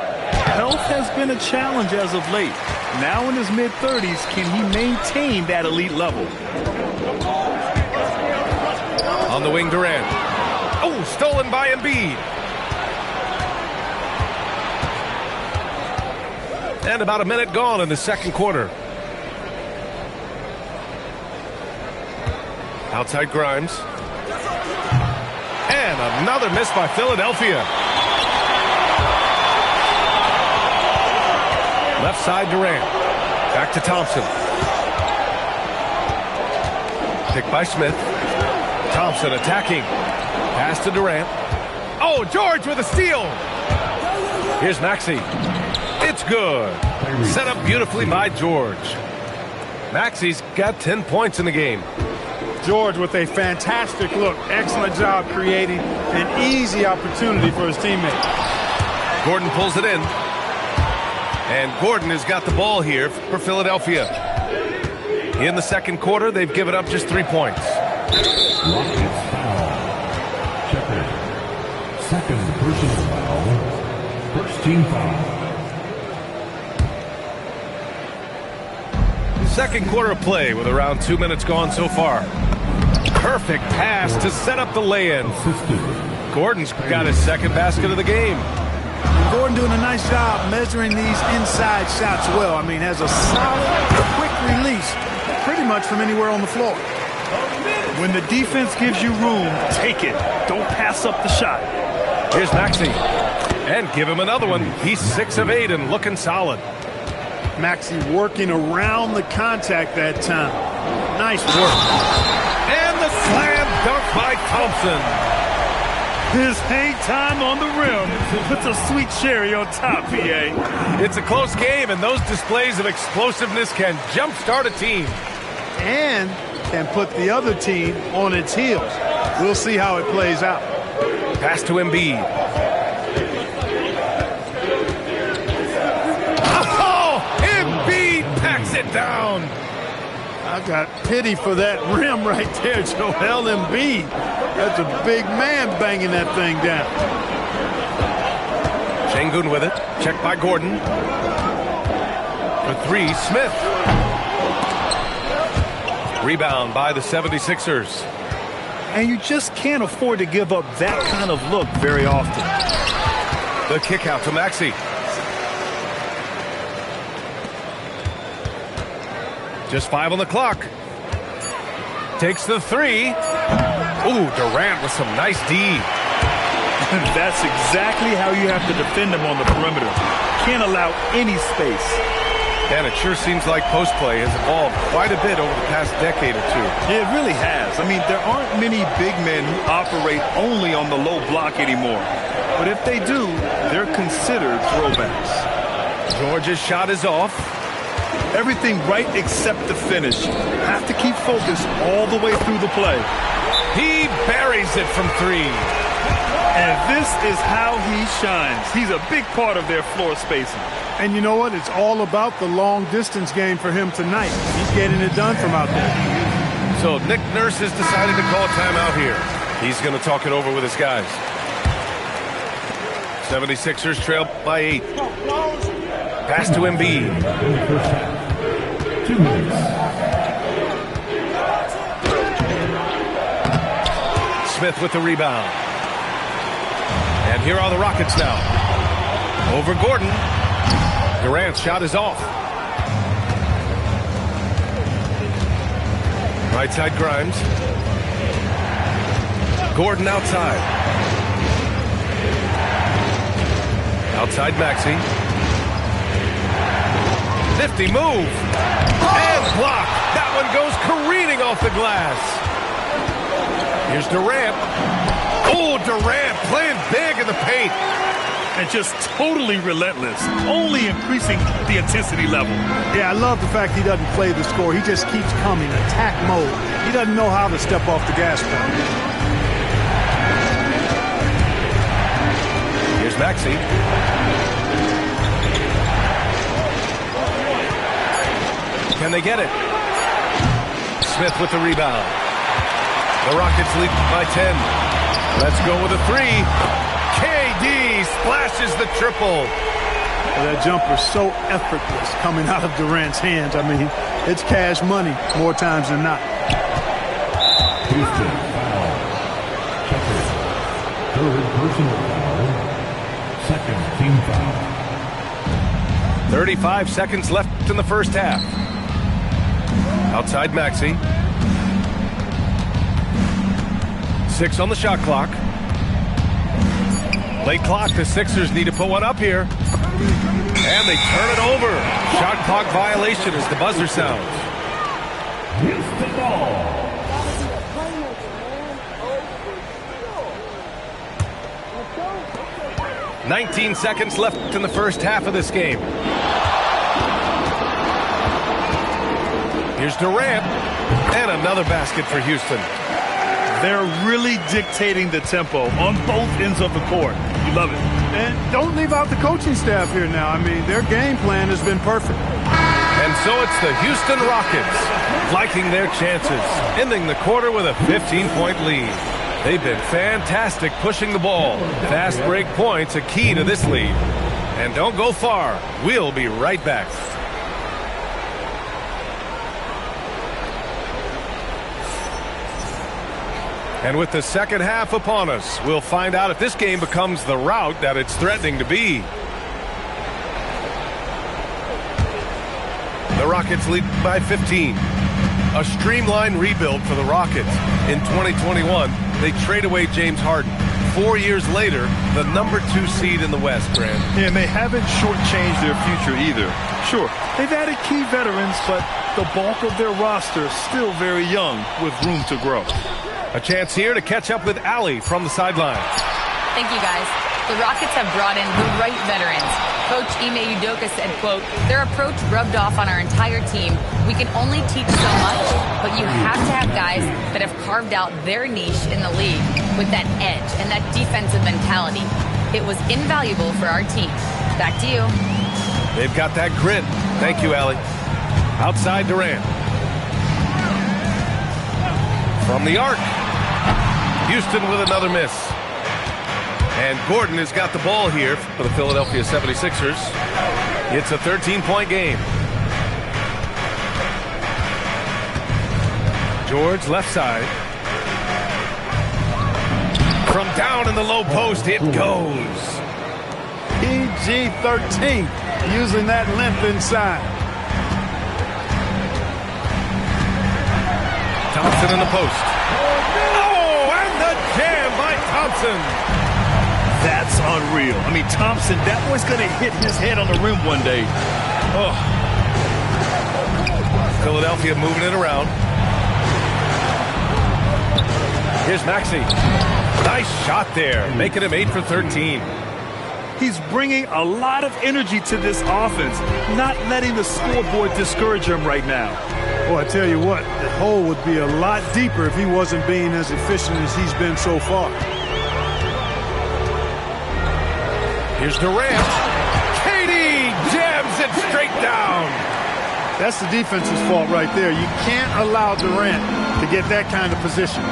health has been a challenge as of late. Now in his mid-30s, can he maintain that elite level? On the wing, Durant. Oh, stolen by Embiid. And about a minute gone in the second quarter. Outside Grimes. And another miss by Philadelphia. Left side Durant. Back to Thompson. Picked by Smith. Thompson attacking. Pass to Durant. Oh, George with a steal. Here's Maxey. It's good. Set up beautifully by George. Maxey's got 10 points in the game. George with a fantastic look. Excellent job creating an easy opportunity for his teammate. Gordon pulls it in. And Gordon has got the ball here for Philadelphia. In the second quarter, they've given up just 3 points. Rockets foul. Checker. Second personal foul. First team foul. Second quarter of play with around 2 minutes gone so far. Perfect pass to set up the lay-in. Gordon's got his second basket of the game. Gordon doing a nice job measuring these inside shots well. I mean, has a solid, quick release pretty much from anywhere on the floor. When the defense gives you room, take it. Don't pass up the shot. Here's Maxey. And give him another one. He's 6 of 8 and looking solid. Maxey working around the contact that time. Nice work. And the slam dunk by Thompson. His hang time on the rim puts a sweet cherry on top, PA. It's a close game, and those displays of explosiveness can jumpstart a team. And can put the other team on its heels. We'll see how it plays out. Pass to Embiid. Oh, Embiid packs it down. I got pity for that rim right there, Joel Embiid. That's a big man banging that thing down. Şengün with it. Checked by Gordon. For 3, Smith. Rebound by the 76ers. And you just can't afford to give up that kind of look very often. The kick out to Maxey. Just 5 on the clock. Takes the 3. Ooh, Durant with some nice D. That's exactly how you have to defend him on the perimeter. Can't allow any space. And it sure seems like post play has evolved quite a bit over the past decade or two. Yeah, it really has. I mean, there aren't many big men who operate only on the low block anymore. But if they do, they're considered throwbacks. George's shot is off. Everything right except the finish. Have to keep focused all the way through the play. He buries it from 3. And this is how he shines. He's a big part of their floor spacing. And you know what? It's all about the long distance game for him tonight. He's getting it done from out there. So Nick Nurse has decided to call a timeout here. He's going to talk it over with his guys. 76ers trail by 8. Pass to Embiid. 2 minutes. Smith with the rebound. And here are the Rockets now. Over Gordon. Durant's shot is off. Right side Grimes. Gordon outside. Outside Maxey. Nifty move. And block. That one goes careening off the glass. Here's Durant. Oh, Durant playing big in the paint. And just totally relentless, only increasing the intensity level. Yeah, I love the fact he doesn't play the score. He just keeps coming, attack mode. He doesn't know how to step off the gas pedal. Here's Maxey. Can they get it? Smith with the rebound. The Rockets lead by 10. Let's go with a 3. KD splashes the triple. That jumper's so effortless coming out of Durant's hands. I mean, it's cash money more times than not. Third personal foul. Second team foul. 35 seconds left in the first half. Outside Maxey. 6 on the shot clock. Late clock, the Sixers need to put one up here. And they turn it over. Shot clock violation as the buzzer sounds. Houston ball. 19 seconds left in the first half of this game. Here's Durant. And another basket for Houston. They're really dictating the tempo on both ends of the court. You love it. And don't leave out the coaching staff here now. I mean, their game plan has been perfect. And so it's the Houston Rockets liking their chances, ending the quarter with a 15-point lead. They've been fantastic pushing the ball. Fast break points a key to this lead. And don't go far. We'll be right back. And with the second half upon us, we'll find out if this game becomes the rout that it's threatening to be. The Rockets lead by 15. A streamlined rebuild for the Rockets. In 2021, they trade away James Harden. 4 years later, the #2 seed in the West, Grant. Yeah, and they haven't shortchanged their future either. Sure, they've added key veterans, but the bulk of their roster is still very young with room to grow. A chance here to catch up with Allie from the sideline. Thank you, guys. The Rockets have brought in the right veterans. Coach Ime Udoka said, quote, "Their approach rubbed off on our entire team. We can only teach so much, but you have to have guys that have carved out their niche in the league with that edge and that defensive mentality. It was invaluable for our team." Back to you. They've got that grit. Thank you, Allie. Outside Durant. From the arc. Houston with another miss. And Gordon has got the ball here for the Philadelphia 76ers. It's a 13-point game. George left side. From down in the low post, it goes. PG-13, using that length inside. Thompson in the post. Oh, and the jam by Thompson. That's unreal. I mean, Thompson, that boy's going to hit his head on the rim one day. Oh. Philadelphia moving it around. Here's Maxey. Nice shot there, making him 8 for 13. He's bringing a lot of energy to this offense, not letting the scoreboard discourage him right now. Well, I tell you what, the hole would be a lot deeper if he wasn't being as efficient as he's been so far. Here's Durant. Katie jams it straight down. That's the defense's fault right there. You can't allow Durant to get that kind of position.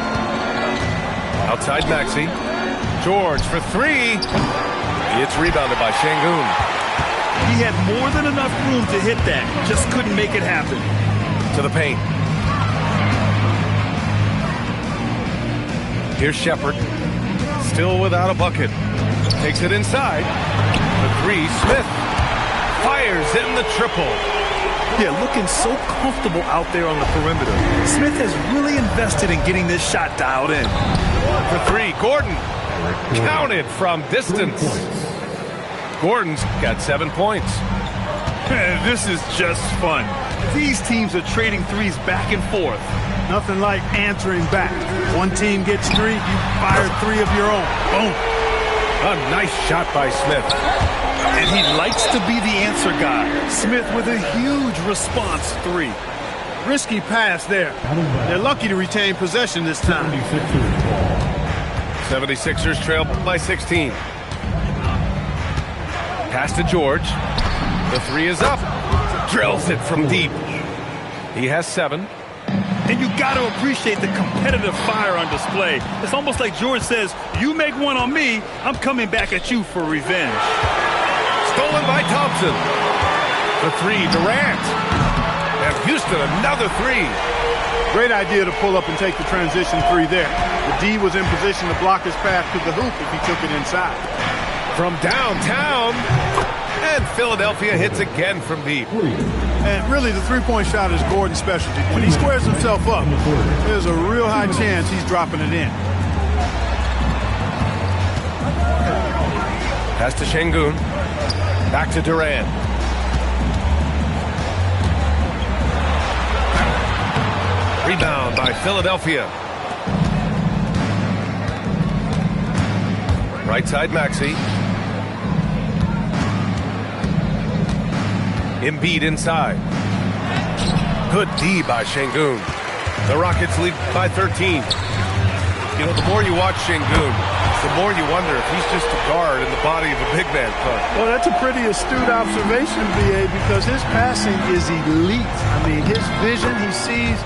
Outside Maxey. George for 3. It's rebounded by Şengün. He had more than enough room to hit that. Just couldn't make it happen. To the paint. Here's Shepherd. Still without a bucket. Takes it inside. The 3, Smith. Fires in the triple. Yeah, looking so comfortable out there on the perimeter. Smith has really invested in getting this shot dialed in. For 3, Gordon. Counted from distance. Gordon's got 7 points. This is just fun. These teams are trading threes back and forth. Nothing like answering back. One team gets 3, you fire 3 of your own. Boom. A nice shot by Smith. And he likes to be the answer guy. Smith with a huge response 3. Risky pass there. They're lucky to retain possession this time. 76ers trail by 16. Pass to George. The 3 is up. Drills it from deep. He has 7. And you got to appreciate the competitive fire on display. It's almost like George says, you make one on me, I'm coming back at you for revenge. Stolen by Thompson. The 3, Durant. And And Houston, another three. Great idea to pull up and take the transition three there. The D was in position to block his path to the hoop if he took it inside. From downtown. And Philadelphia hits again from deep. And really, the three-point shot is Gordon's specialty. When he squares himself up, there's a real high chance he's dropping it in. Pass to Şengün. Back to Durant. Rebound by Philadelphia. Right side Maxey. Embiid inside. Good D by Şengün. The Rockets lead by 13. You know, the more you watch Şengün, the more you wonder if he's just a guard in the body of a big man club. Well, that's a pretty astute observation, B.A., because his passing is elite. I mean, his vision, he sees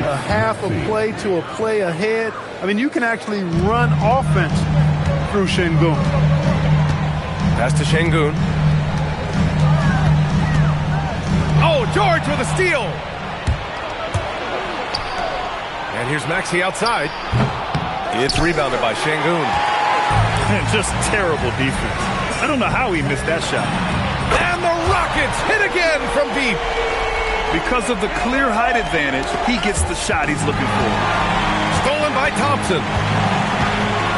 a half a play to a play ahead. I mean, you can actually run offense through Şengün. Pass to Şengün. Oh, George with a steal. And here's Maxey outside. It's rebounded by Şengün. And just terrible defense. I don't know how he missed that shot. And the Rockets hit again from deep. Because of the clear height advantage, he gets the shot he's looking for. Stolen by Thompson.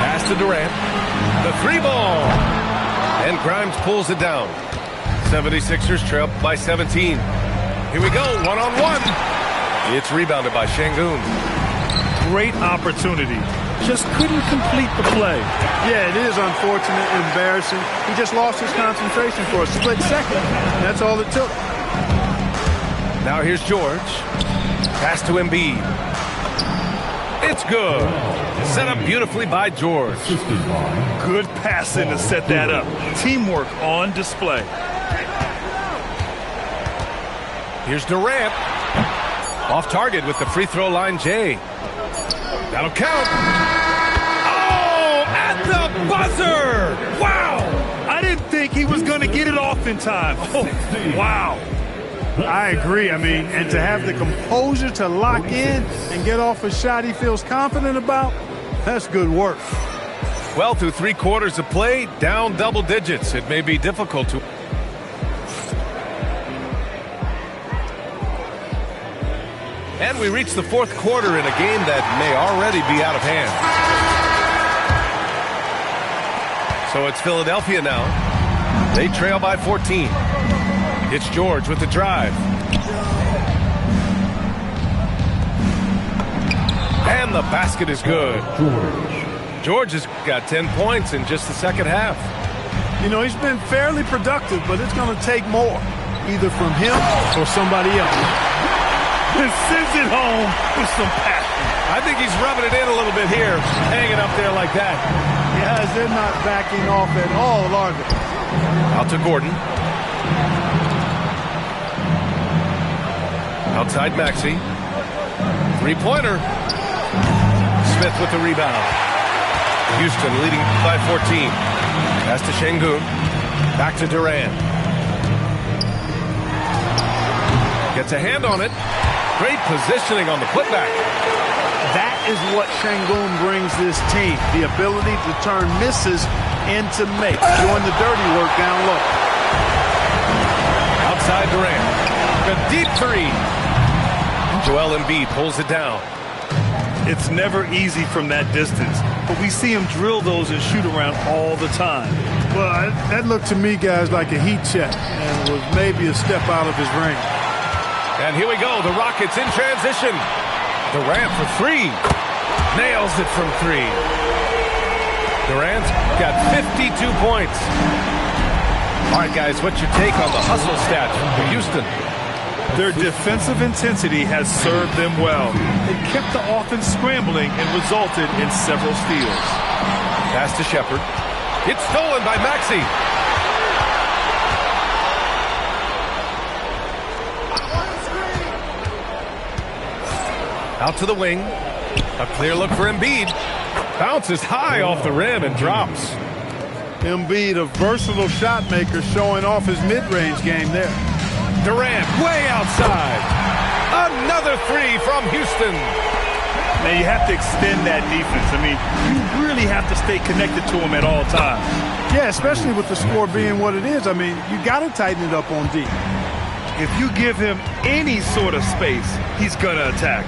Pass to Durant. The three ball. And Grimes pulls it down. 76ers trail by 17. Here we go, one-on-one. It's rebounded by Şengün. Great opportunity. Just couldn't complete the play. Yeah, it is unfortunate, embarrassing. He just lost his concentration for a split second. That's all it took. Now here's George. Pass to Embiid. It's good. Set up beautifully by George. Good passing to set that up. Teamwork on display. Here's Durant. Off target with the free throw line, Jay. That'll count. Oh, at the buzzer. Wow. I didn't think he was going to get it off in time. Oh, wow. I agree. I mean, and to have the composure to lock in and get off a shot he feels confident about, that's good work. Well, through 3 quarters of play, down double digits. It may be difficult to... And we reach the 4th quarter in a game that may already be out of hand. So it's Philadelphia now. They trail by 14. It's George with the drive. And the basket is good. George has got 10 points in just the second half. You know, he's been fairly productive, but it's going to take more, either from him or somebody else. And sends it home with some passion. I think he's rubbing it in a little bit here, hanging up there like that. Guys, they're not backing off at all, are they? Out to Gordon. Outside Maxey. Three-pointer. Smith with the rebound. Houston leading by 14. Pass to Şengün. Back to Durant. Gets a hand on it. Great positioning on the putback. That is what Şengün brings this team, the ability to turn misses into makes, doing the dirty work down low. Outside Durant. The deep three. Joel Embiid pulls it down. It's never easy from that distance, but we see him drill those and shoot around all the time. Well, that looked to me, guys, like a heat check, and was maybe a step out of his range. And here we go, the Rockets in transition. Durant for three. Nails it from three. Durant's got 52 points. All right, guys, what's your take on the hustle stats for Houston? Their defensive intensity has served them well. It kept the offense scrambling and resulted in several steals. Pass to Shepherd. It's stolen by Maxey. Out to the wing. A clear look for Embiid. Bounces high off the rim and drops. Embiid, a versatile shot maker, showing off his mid-range game there. Durant way outside. Another three from Houston. Now, you have to extend that defense. I mean, you really have to stay connected to them at all times. Yeah, especially with the score being what it is. I mean, you got to tighten it up on D. If you give him any sort of space, he's going to attack.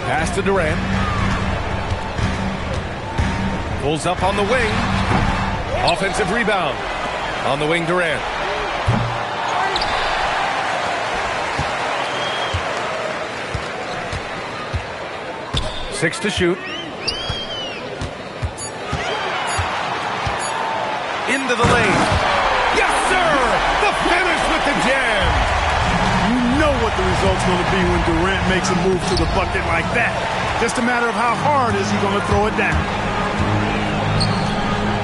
Pass to Durant. Pulls up on the wing. Offensive rebound. On the wing, Durant. Six to shoot. Into the lane. Yes, sir! The finish with the jam. You know what the result's going to be when Durant makes a move to the bucket like that. Just a matter of how hard is he going to throw it down.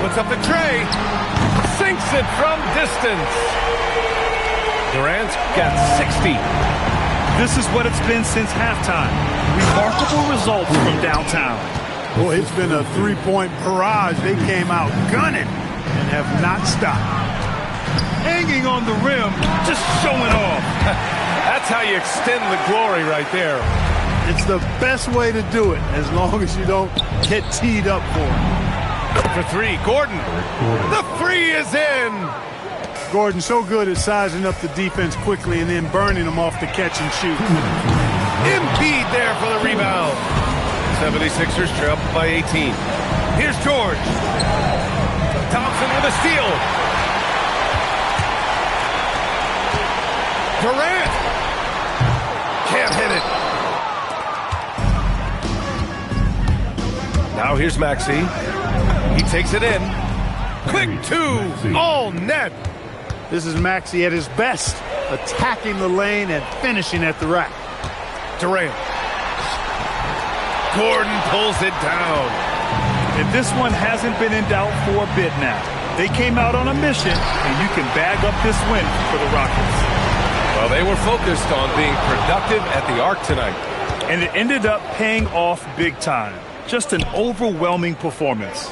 Puts up the tray. Sinks it from distance. Durant's got 60. This is what it's been since halftime. Remarkable results from downtown. Boy, it's been a three-point barrage. They came out gunning and have not stopped. Hanging on the rim, just showing off. That's how you extend the glory right there. It's the best way to do it, as long as you don't get teed up for it. For three, Gordon. The three is in. Gordon so good at sizing up the defense quickly and then burning them off the catch and shoot. Embiid there for the rebound. 76ers trail by 18. Here's George. Thompson with a steal. Durant. Can't hit it. Now here's Maxey. He takes it in. Quick two. All net. This is Maxey at his best, attacking the lane and finishing at the rack. Durant. Gordon pulls it down. And this one hasn't been in doubt for a bit now. They came out on a mission, and you can bag up this win for the Rockets. Well, they were focused on being productive at the arc tonight. And it ended up paying off big time. Just an overwhelming performance.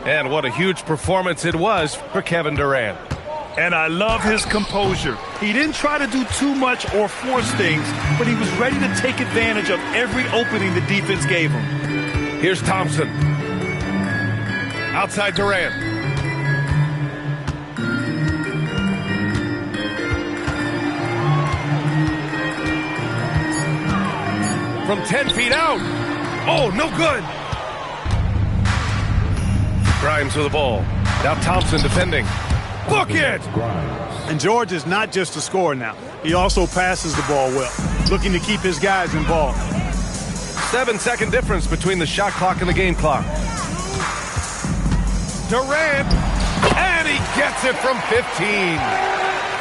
And what a huge performance it was for Kevin Durant. And I love his composure. He didn't try to do too much or force things, but he was ready to take advantage of every opening the defense gave him. Here's Thompson. Outside Durant. From 10 feet out. Oh, no good. Grimes with the ball. Now Thompson defending. Look it! And George is not just a scorer now. He also passes the ball well, looking to keep his guys involved. 7-second difference between the shot clock and the game clock. Durant, and he gets it from 15.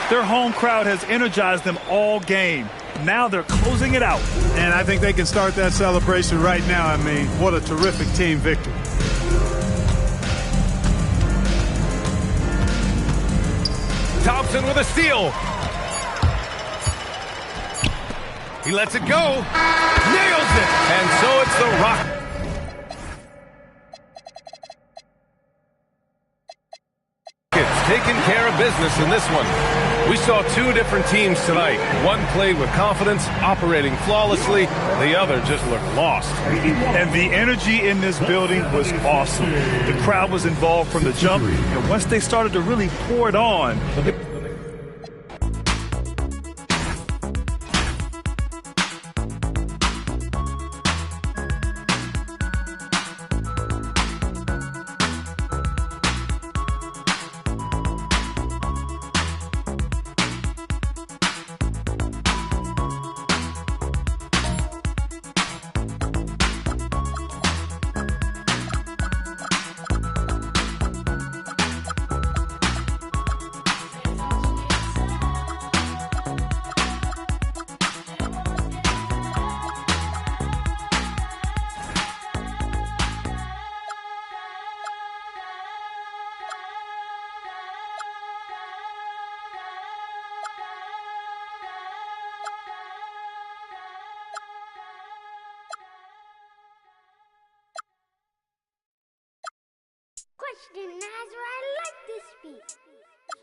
Their home crowd has energized them all game. Now they're closing it out. And I think they can start that celebration right now. I mean, what a terrific team victory. Thompson with a steal. He lets it go. Nails it. And so it's the Rockets taking care of business in this one. We saw two different teams tonight. One played with confidence, operating flawlessly. The other just looked lost. And the energy in this building was awesome. The crowd was involved from the jump, and once they started to really pour it on,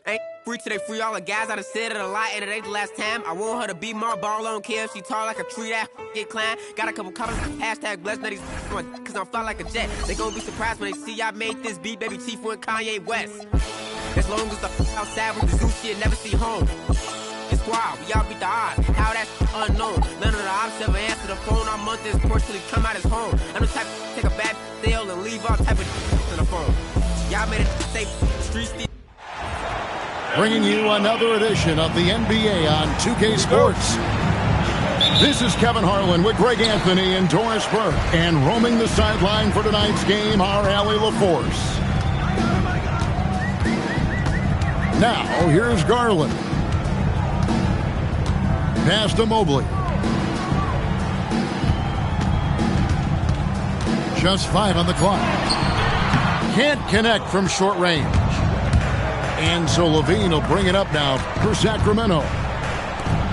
Ain't free till they free all the guys. I done said it a lot, and it ain't the last time. I want her to be my ball on care. She tall like a tree that get climbed. Got a couple comments, hashtag blessed, now these cause I'm fly like a jet. They gon' be surprised when they see I made this beat, baby Chief and Kanye West. As long as the outside with the zoo shit, never see home. It's wild, we all beat the odds. How that's unknown. None of the ops ever answer the phone. Our month is portally come out as home. I'm the type to take a bad deal and leave all type of in the phone. Y'all made it safe streets. Bringing you another edition of the NBA on 2K Sports. This is Kevin Harlan with Greg Anthony and Doris Burke. And roaming the sideline for tonight's game, our Allie LaForce. Now, here's Garland. Pass to Mobley. Just 5 on the clock. Can't connect from short range. And so Levine will bring it up now for Sacramento.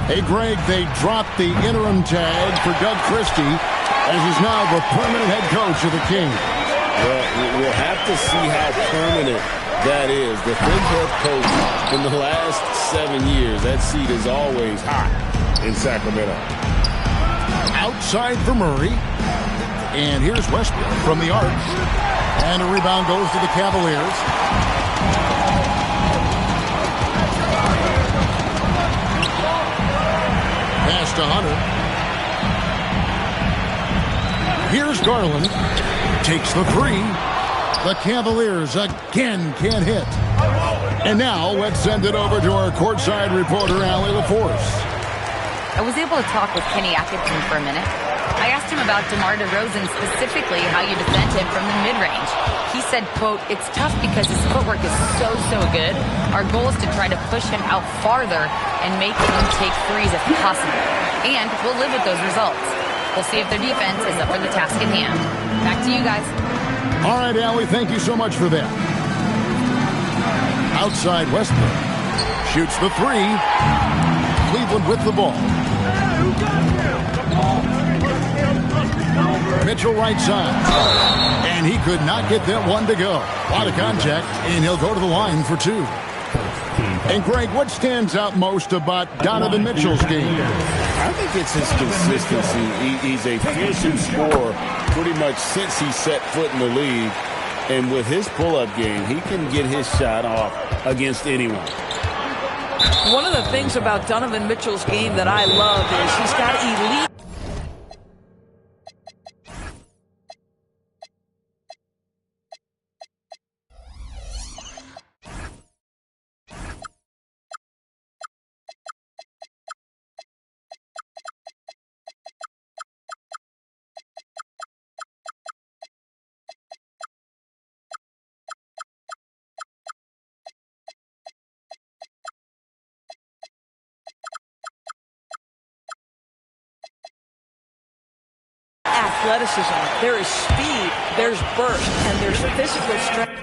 Hey, Greg, they dropped the interim tag for Doug Christie, as he's now the permanent head coach of the Kings. Well, we'll have to see how permanent that is. The fifth head coach in the last 7 years, that seat is always hot in Sacramento. Outside for Murray. And here's Westbrook from the arc. And a rebound goes to the Cavaliers. Pass to Hunter. Here's Garland. Takes the three. The Cavaliers again can't hit. And now let's send it over to our courtside reporter, Allie LaForce. I was able to talk with Kenny Atkinson for a minute. I asked him about DeMar DeRozan, specifically how you defend him from the mid-range. He said, quote, "It's tough because his footwork is so good. Our goal is to try to push him out farther and make him take threes if possible. And we'll live with those results. We'll see if their defense is up for the task at hand." Back to you guys. All right, Allie, thank you so much for that. Outside Westbrook. Shoots the three. Cleveland with the ball. Mitchell right side. And he could not get that one to go. A lot of contact, and he'll go to the line for 2. And, Greg, what stands out most about Donovan Mitchell's game? I think it's his consistency. He's a fearsome scorer pretty much since he set foot in the league. And with his pull-up game, he can get his shot off against anyone. One of the things about Donovan Mitchell's game that I love is he's got elite. Athleticism, there is speed, there's burst, and there's physical strength.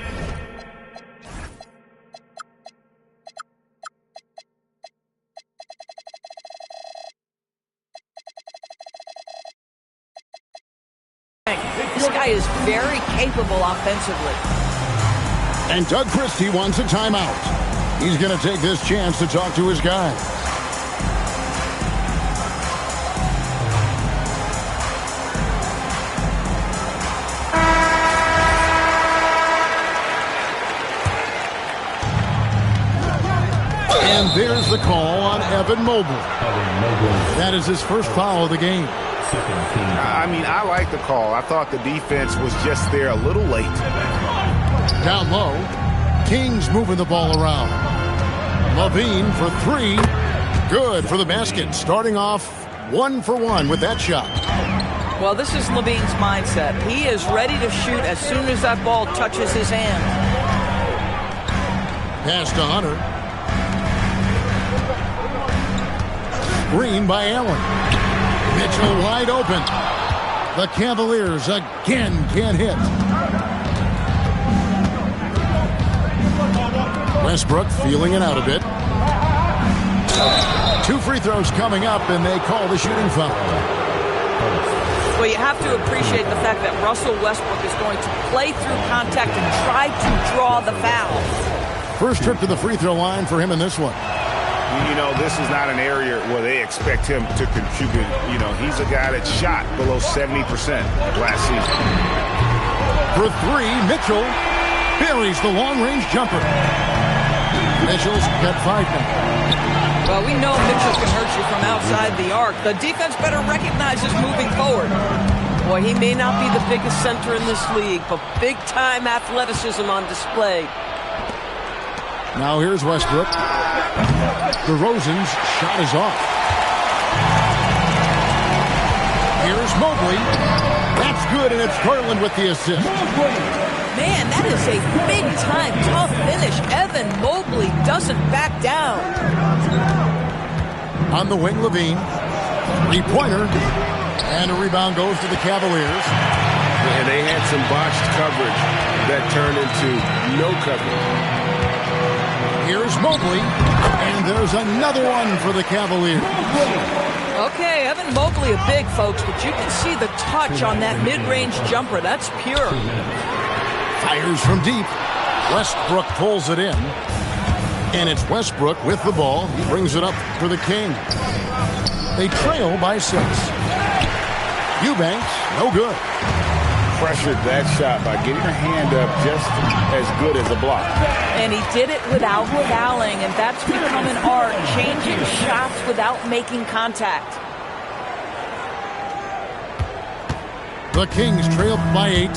This guy is very capable offensively. And Doug Christie wants a timeout. He's going to take this chance to talk to his guys. And there's the call on Evan Mobley. That is his first foul of the game. I mean, I like the call. I thought the defense was just there a little late. Down low, Kings moving the ball around. Levine for 3. Good for the basket. Starting off 1 for 1 with that shot. Well, this is Levine's mindset. He is ready to shoot as soon as that ball touches his hand. Pass to Hunter. Green by Allen. Mitchell wide open. The Cavaliers again can't hit. Westbrook feeling it out a bit. 2 free throws coming up, and they call the shooting foul. Well, you have to appreciate the fact that Russell Westbrook is going to play through contact and try to draw the foul. First trip to the free throw line for him in this one. You know, this is not an area where they expect him to contribute. You know, he's a guy that shot below 70% last season. For three, Mitchell buries the long-range jumper. Mitchell's got 5 now. Well, we know Mitchell can hurt you from outside the arc. The defense better recognize his moving forward. Boy, he may not be the biggest center in this league, but big-time athleticism on display. Now here's Westbrook. DeRozan's shot is off. Here's Mobley. That's good, and it's Garland with the assist. Man, that is a big-time tough finish. Evan Mobley doesn't back down. On the wing, Levine. Three-pointer. And a rebound goes to the Cavaliers. And they had some botched coverage that turned into no coverage. Here's Mobley, and there's another one for the Cavaliers. Okay, Evan Mobley a big, folks, but you can see the touch on that mid-range jumper. That's pure. Fires from deep. Westbrook pulls it in. And it's Westbrook with the ball. He brings it up for the Kings. They trail by 6. Eubanks, no good. Pressured that shot by getting her hand up just as good as a block. And he did it without fouling, and that's become an art, changing shots without making contact. The Kings trail by 8.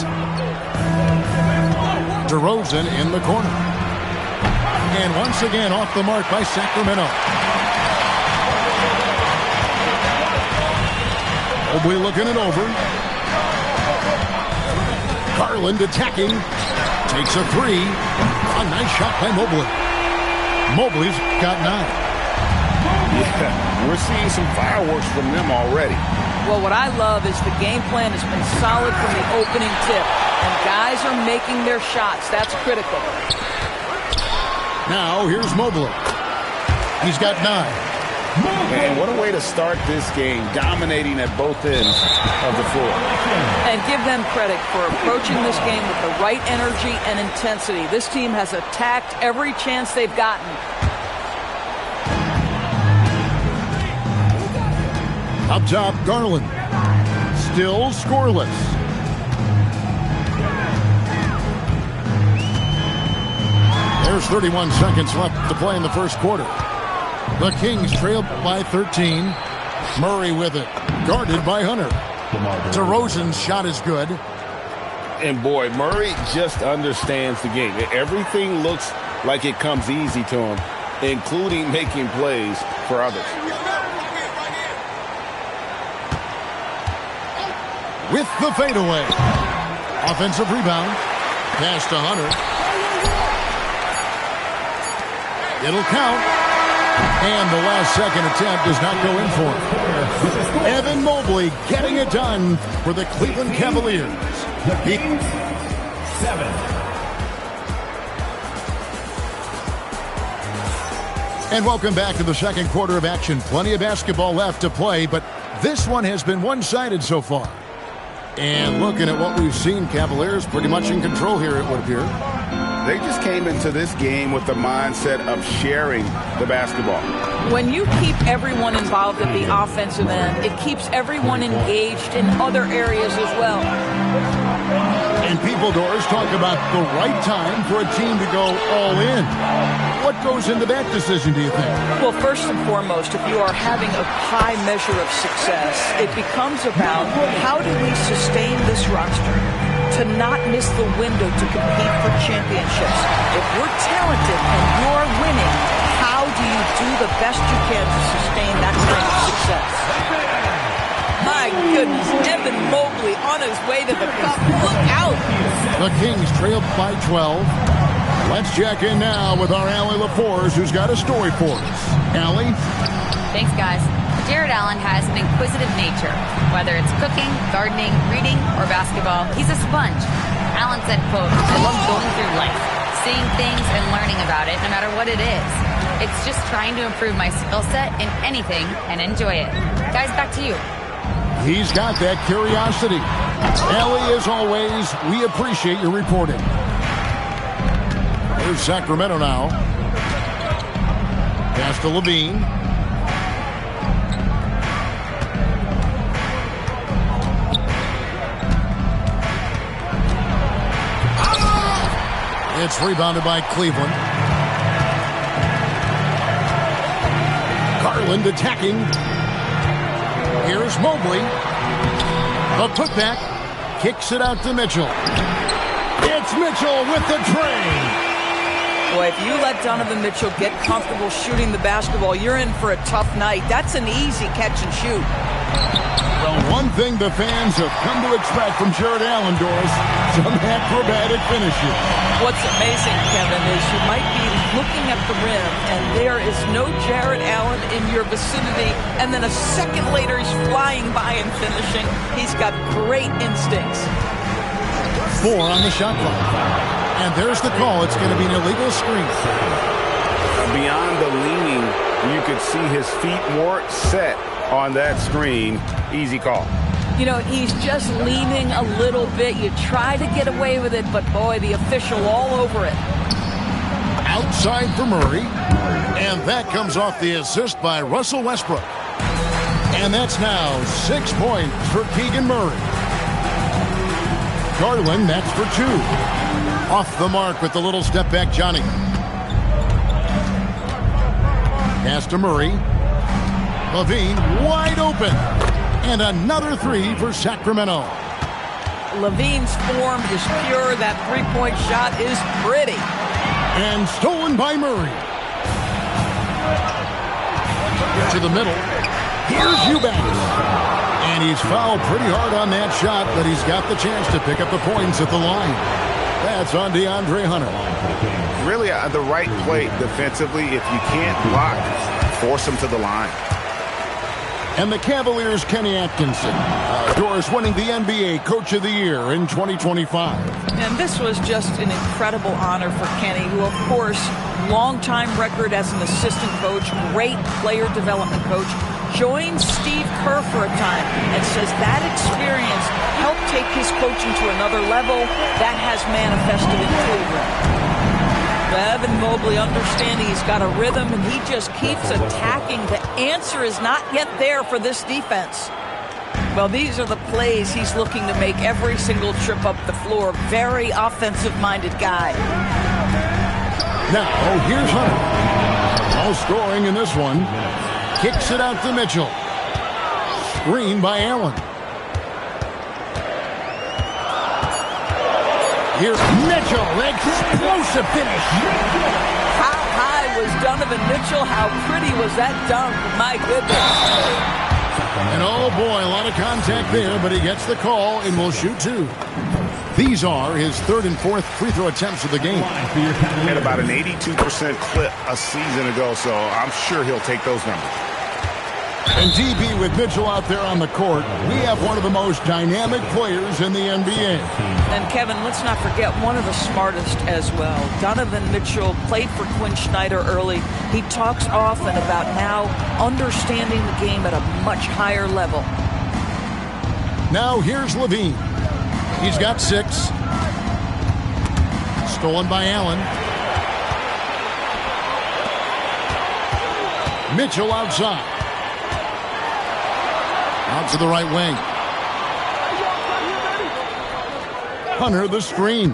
DeRozan in the corner. And once again off the mark by Sacramento. Mobley looking it over. Garland attacking. Takes a 3. A nice shot by Mobley. Mobley's got 9. Yeah, we're seeing some fireworks from them already. Well, what I love is the game plan has been solid from the opening tip. And guys are making their shots. That's critical. Now, here's Mobley. He's got 9. And what a way to start this game, dominating at both ends of the floor. And give them credit for approaching this game with the right energy and intensity. This team has attacked every chance they've gotten. Up top, Garland. Still scoreless. There's 31 seconds left to play in the first quarter. The Kings trail by 13. Murray with it. Guarded by Hunter. DeRozan's shot is good. And boy, Murray just understands the game. Everything looks like it comes easy to him, including making plays for others. With the fadeaway. Offensive rebound. Pass to Hunter. It'll count. And the last second attempt does not go in for him. Evan Mobley getting it done for the Cleveland Cavaliers. The Kings, 7. And welcome back to the second quarter of action. Plenty of basketball left to play, but this one has been one-sided so far. And looking at what we've seen, Cavaliers pretty much in control here, it would appear. They just came into this game with the mindset of sharing the basketball. When you keep everyone involved at the offensive end, it keeps everyone engaged in other areas as well. And People Doors talk about the right time for a team to go all in. What goes into that decision, do you think? Well, first and foremost, if you are having a high measure of success, it becomes about how do we sustain this roster to not miss the window to compete for championships. If we're talented and you're winning, how do you do the best you can to sustain that kind of success? My goodness, Evan Mobley on his way to the cup. Look out! The Kings trail by 12. Let's check in now with our Allie LaForce, who's got a story for us. Allie? Thanks, guys. Jared Allen has an inquisitive nature. Whether it's cooking, gardening, reading, or basketball, he's a sponge. Allen said, quote, "I love going through life, seeing things and learning about it no matter what it is. It's just trying to improve my skill set in anything and enjoy it." Guys, back to you. He's got that curiosity. Allie, as always, we appreciate your reporting. Here's Sacramento now. Pass to Levine. It's rebounded by Cleveland. Garland attacking. Here's Mobley. A putback. Kicks it out to Mitchell. It's Mitchell with the tray. Boy, if you let Donovan Mitchell get comfortable shooting the basketball, you're in for a tough night. That's an easy catch and shoot. Well, one thing the fans have come to expect from Jared Allen, Doris, some acrobatic finishes. What's amazing, Kevin, is you might be looking at the rim, and there is no Jared Allen in your vicinity, and then a second later he's flying by and finishing. He's got great instincts. 4 on the shot clock. And there's the call. It's going to be an illegal screen. Beyond the leaning, you could see his feet weren't set on that screen. Easy call. You know, he's just leaning a little bit. You try to get away with it, but boy, the official all over it. Outside for Murray. And that comes off the assist by Russell Westbrook. And that's now 6 points for Keegan Murray. Garland, that's for 2. Off the mark with the little step back, Johnny. Pass to Murray. Levine wide open. And another 3 for Sacramento. Levine's form is pure. That three-point shot is pretty. And stolen by Murray. To the middle. Here's Eubanks. And he's fouled pretty hard on that shot, but he's got the chance to pick up the points at the line. That's on DeAndre Hunter. Really the right play defensively. If you can't block, force him to the line. And the Cavaliers' Kenny Atkinson. Doris winning the NBA Coach of the Year in 2025. And this was just an incredible honor for Kenny, who, of course, long-time record as an assistant coach, great player development coach, joined Steve Kerr for a time and says that experience helped take his coaching to another level. That has manifested in Cleveland. Evan Mobley understanding he's got a rhythm and he just keeps attacking. The answer is not yet there for this defense. Well, these are the plays he's looking to make every single trip up the floor. Very offensive-minded guy. Now, here's Hunter. No scoring in this one. Kicks it out to Mitchell. Screen by Allen. Here's Mitchell. Explosive finish. How high was Donovan Mitchell? How pretty was that dunk? My goodness. And oh boy, a lot of contact there, but he gets the call and will shoot 2. These are his 3rd and 4th free throw attempts of the game. Had about an 82% clip a season ago, so I'm sure he'll take those numbers. And DB with Mitchell out there on the court, we have one of the most dynamic players in the NBA. And Kevin, let's not forget one of the smartest as well. Donovan Mitchell played for Quinn Snyder early. He talks often about now understanding the game at a much higher level. Now here's Levine. He's got 6. Stolen by Allen. Mitchell outside. Out to the right wing. Hunter the screen.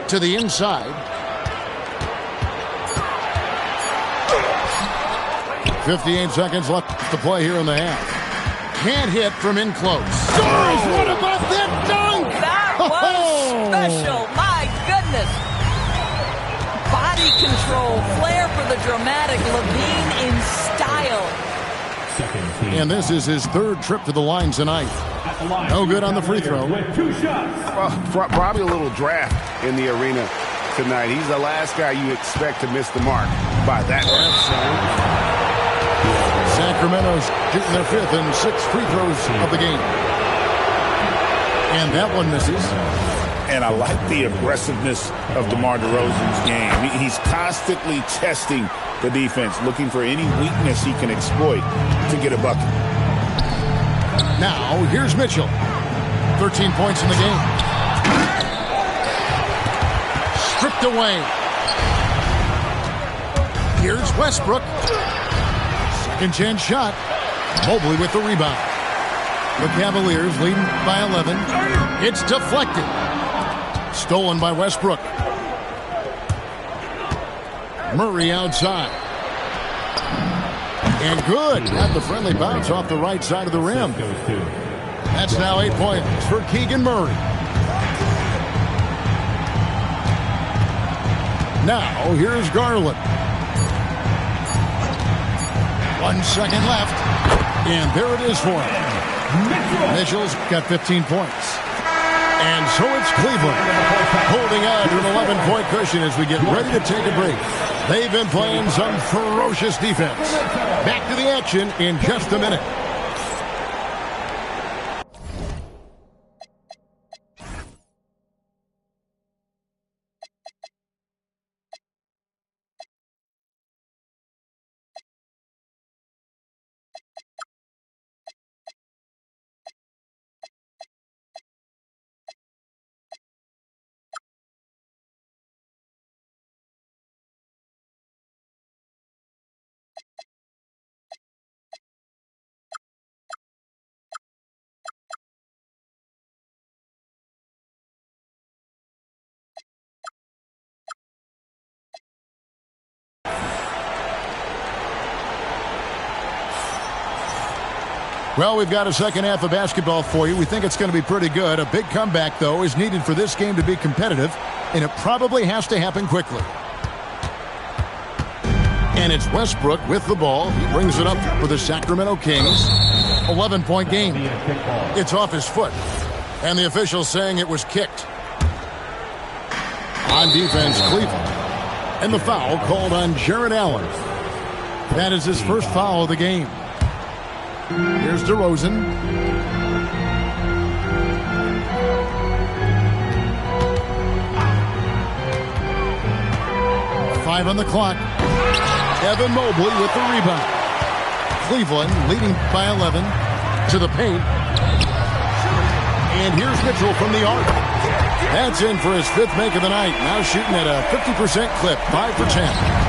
To the inside. 58 seconds left to play here in the half. Can't hit from in close. Doris, what about that dunk? That was special. My goodness. Body control, flair for the dramatic. Levine in style. And this is his 3rd trip to the line tonight. No good on the free throw. Well, probably a little draft in the arena tonight. He's the last guy you expect to miss the mark by that much. Sacramento's shooting their 5th and 6th free throws of the game. And that one misses. And I like the aggressiveness of DeMar DeRozan's game. He's constantly testing the defense, looking for any weakness he can exploit to get a bucket. Now, here's Mitchell. 13 points in the game. stripped away. Here's Westbrook. Second chance shot. Mobley with the rebound. The Cavaliers leading by 11. It's deflected. Stolen by Westbrook. Murray outside. And good. Got the friendly bounce off the right side of the rim. That's now 8 points for Keegan Murray. Now, here's Garland. 1 second left. And there it is for him. Mitchell's got 15 points. And so it's Cleveland holding on to an 11-point cushion as we get ready to take a break. They've been playing some ferocious defense. Back to the action in just a minute. Well, we've got a second half of basketball for you. We think it's going to be pretty good. A big comeback, though, is needed for this game to be competitive, and it probably has to happen quickly. And it's Westbrook with the ball. He brings it up for the Sacramento Kings. 11-point game. It's off his foot, and the officials saying it was kicked. On defense, Cleveland. And the foul called on Jarrett Allen. That is his first foul of the game. Here's DeRozan. Five on the clock. Evan Mobley with the rebound. Cleveland leading by 11 to the paint. And here's Mitchell from the arc. That's in for his fifth make of the night. Now shooting at a 50% clip, 5 for 10.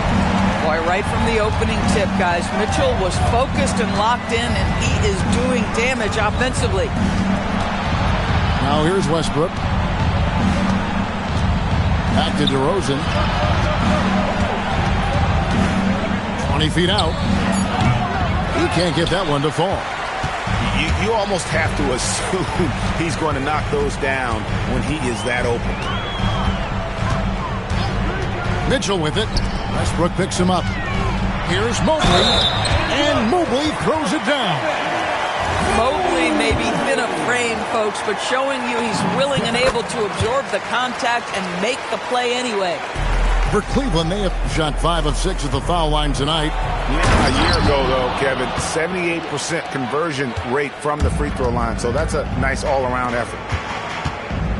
Boy, right from the opening tip, guys, Mitchell was focused and locked in, and he is doing damage offensively. Now here's Westbrook. Back to DeRozan. 20 feet out. He can't get that one to fall. You almost have to assume he's going to knock those down when he is that open. Mitchell with it. Westbrook picks him up. Here's Mobley. And Mobley throws it down. Mobley may be thin of frame, folks, but showing you he's willing and able to absorb the contact and make the play anyway. For Cleveland, they have shot 5 of 6 at the foul line tonight. A year ago, though, Kevin, 78% conversion rate from the free throw line. So that's a nice all-around effort.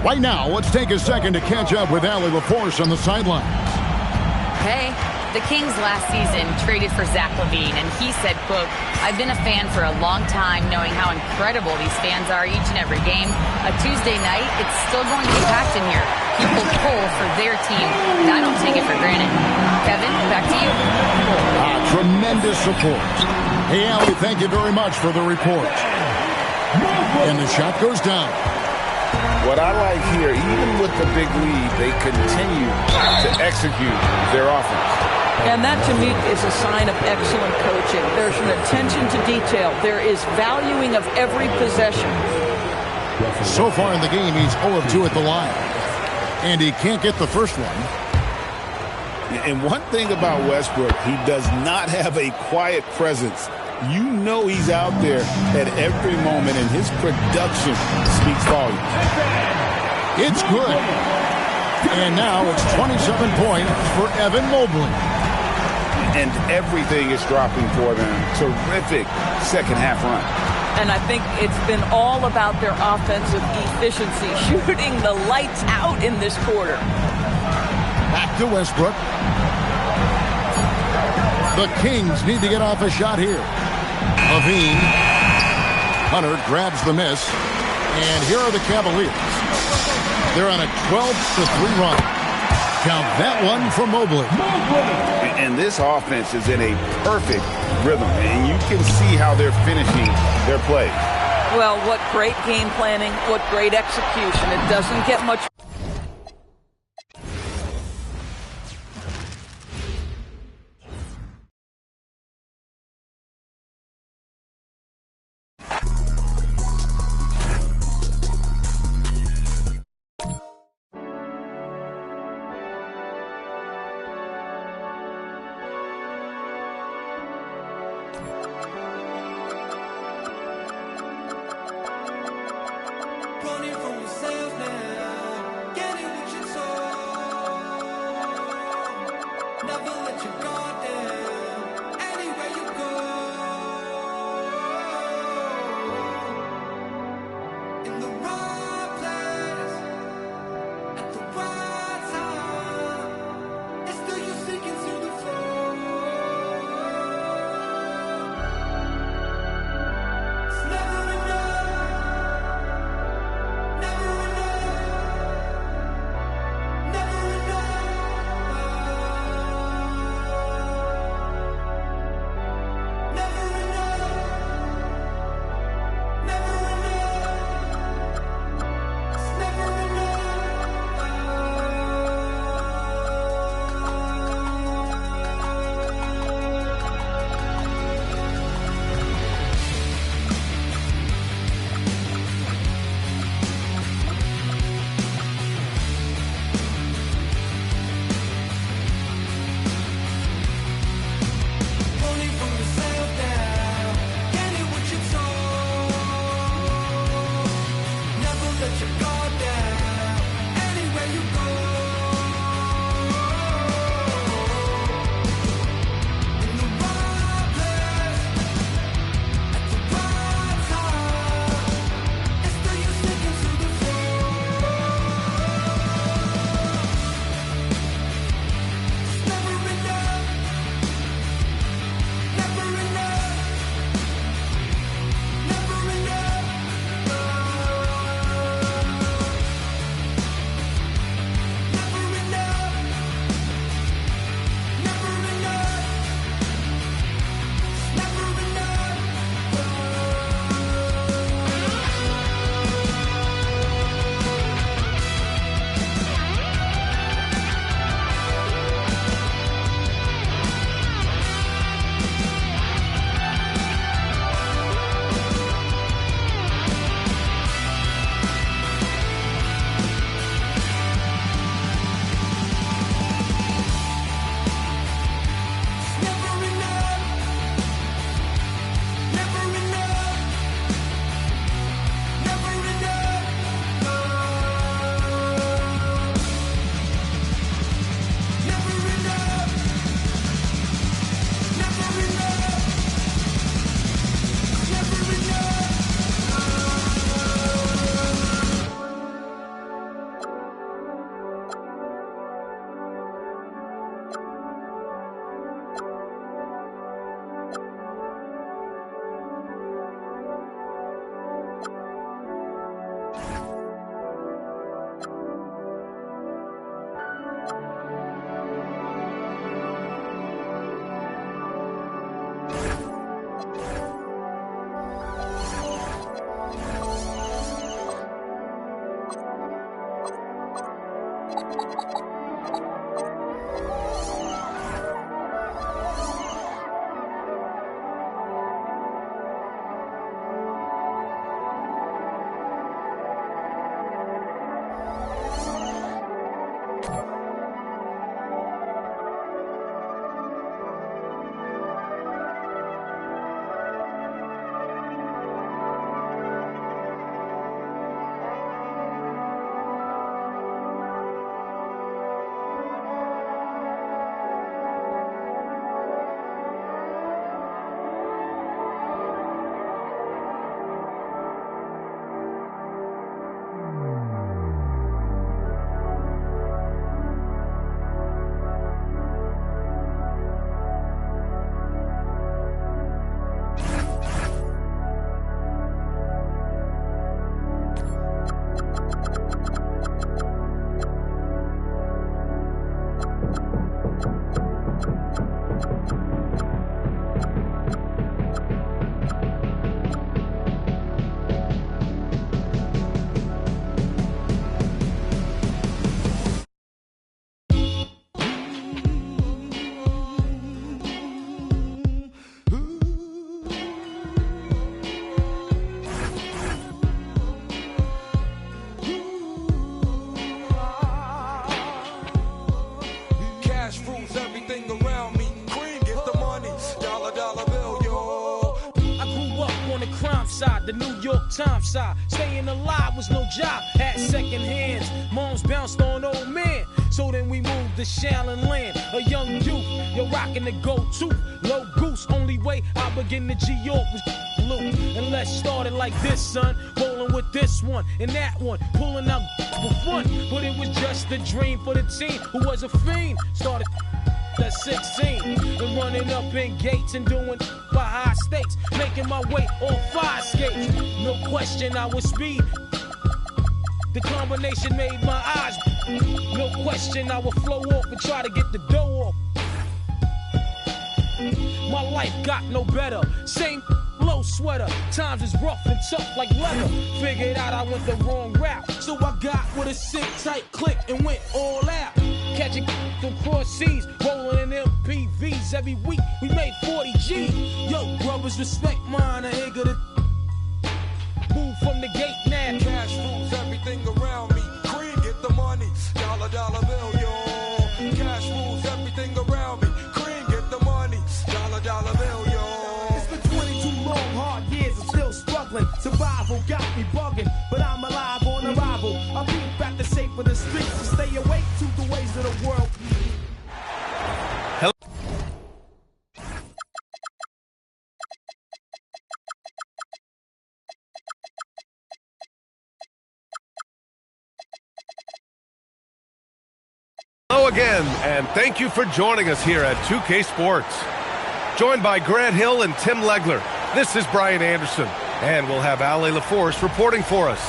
Right now, let's take a second to catch up with Allie LaForce on the sideline. Hey, the Kings last season traded for Zach LaVine, and he said, quote, "I've been a fan for a long time, knowing how incredible these fans are each and every game. A Tuesday night, it's still going to be packed in here. People pull for their team, and I don't take it for granted." Kevin, back to you. Tremendous support. Hey, Allie, thank you very much for the report. And the shot goes down. What I like here, even with the big lead, they continue to execute their offense. And that, to me, is a sign of excellent coaching. There's an attention to detail. There is valuing of every possession. So far in the game, he's 0 of 2 at the line. And he can't get the first one. And one thing about Westbrook, he does not have a quiet presence. You know he's out there at every moment, and his production speaks volumes. It's good. And now it's 27 points for Evan Mobley. And everything is dropping for them. Terrific second half run. And I think it's been all about their offensive efficiency, shooting the lights out in this quarter. Back to Westbrook. The Kings need to get off a shot here. LaVine. Hunter grabs the miss. And here are the Cavaliers. They're on a 12-3 run. Count that one for Mobley. And this offense is in a perfect rhythm, and you can see how they're finishing their play. Well, what great game planning, what great execution. It doesn't get much. Running from yourself now, getting what you told. Never let your guard down, anywhere you go. In the right place, at the right time. It's still you sinking to the floor. It's never enough. Never enough, never enough, never enough, never enough. the New York Times side. Staying alive was no job. Had second hands. Moms bounced on old man. So then we moved to Shaolin Land. A young youth, you're rocking the go-to. Low goose, only way I begin to G-York was blue. And let's start it like this, son. Rolling with this one and that one. Pulling out for fun. But it was just a dream for the team who was a fiend. Started at 16 and running up in gates and doing by high stakes. Making my way on 5 skates. No question I was speed. The combination made my eyes. No question I would flow off and try to get the dough off. My life got no better. Same low sweater. Times is rough and tough like leather. Figured out I went the wrong route. So I got with a sick tight click and went all out. Catching from cross seas, rolling in MPVs. Every week we made 40 G. Yo, brothers, respect mine. I ain't gonna move from the gate now. Cash rules everything around me. Cream, get the money. Dollar, dollar bill, yo. Cash rules everything around me. Cream, get the money. Dollar, dollar bill, yo. It's been 22 long, hard years. I'm still struggling. Survival got me bugging, but I'm alive on arrival. I beat back the shape of the streets to stay awake to the ways of the world. Hello again, and thank you for joining us here at 2K Sports. Joined by Grant Hill and Tim Legler, this is Brian Anderson, and we'll have Ali LaForce reporting for us.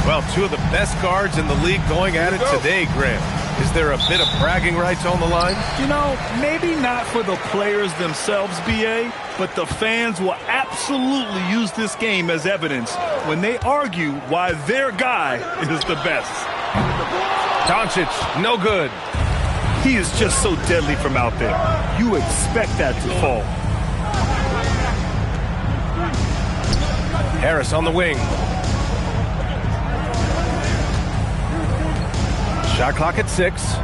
Well, 2 of the best guards in the league going at it today, Grant. Is there a bit of bragging rights on the line? You know, maybe not for the players themselves, BA, but the fans will absolutely use this game as evidence when they argue why their guy is the best. Doncic, no good. He is just so deadly from out there. You expect that to fall. Harris on the wing. Shot clock at 6.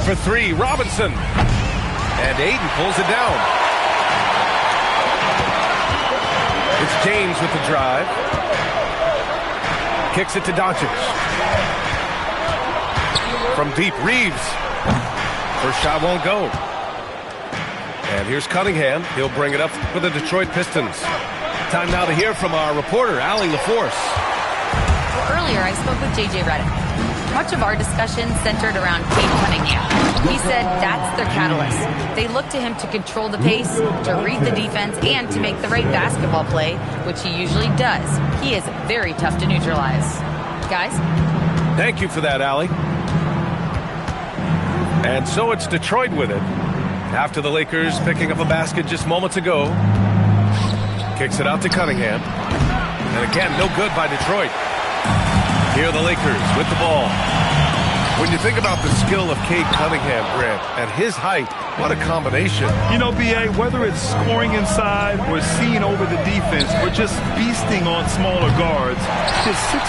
For 3, Robinson. And Aiden pulls it down. It's James with the drive. Kicks it to Doncic. From deep, Reeves. First shot won't go. And here's Cunningham. He'll bring it up for the Detroit Pistons. Time now to hear from our reporter, Ali LaForce. Well, earlier I spoke with J.J. Redick. Much of our discussion centered around Cade Cunningham. He said that's their catalyst. They look to him to control the pace, to read the defense, and to make the right basketball play, which he usually does. He is very tough to neutralize. Guys? Thank you for that, Ali. And so it's Detroit with it. After the Lakers picking up a basket just moments ago. Kicks it out to Cunningham. And again, no good by Detroit. Here are the Lakers with the ball. When you think about the skill of Cade Cunningham, Grant, and his height, what a combination. You know, B.A., whether it's scoring inside or seeing over the defense or just feasting on smaller guards, his 6'6"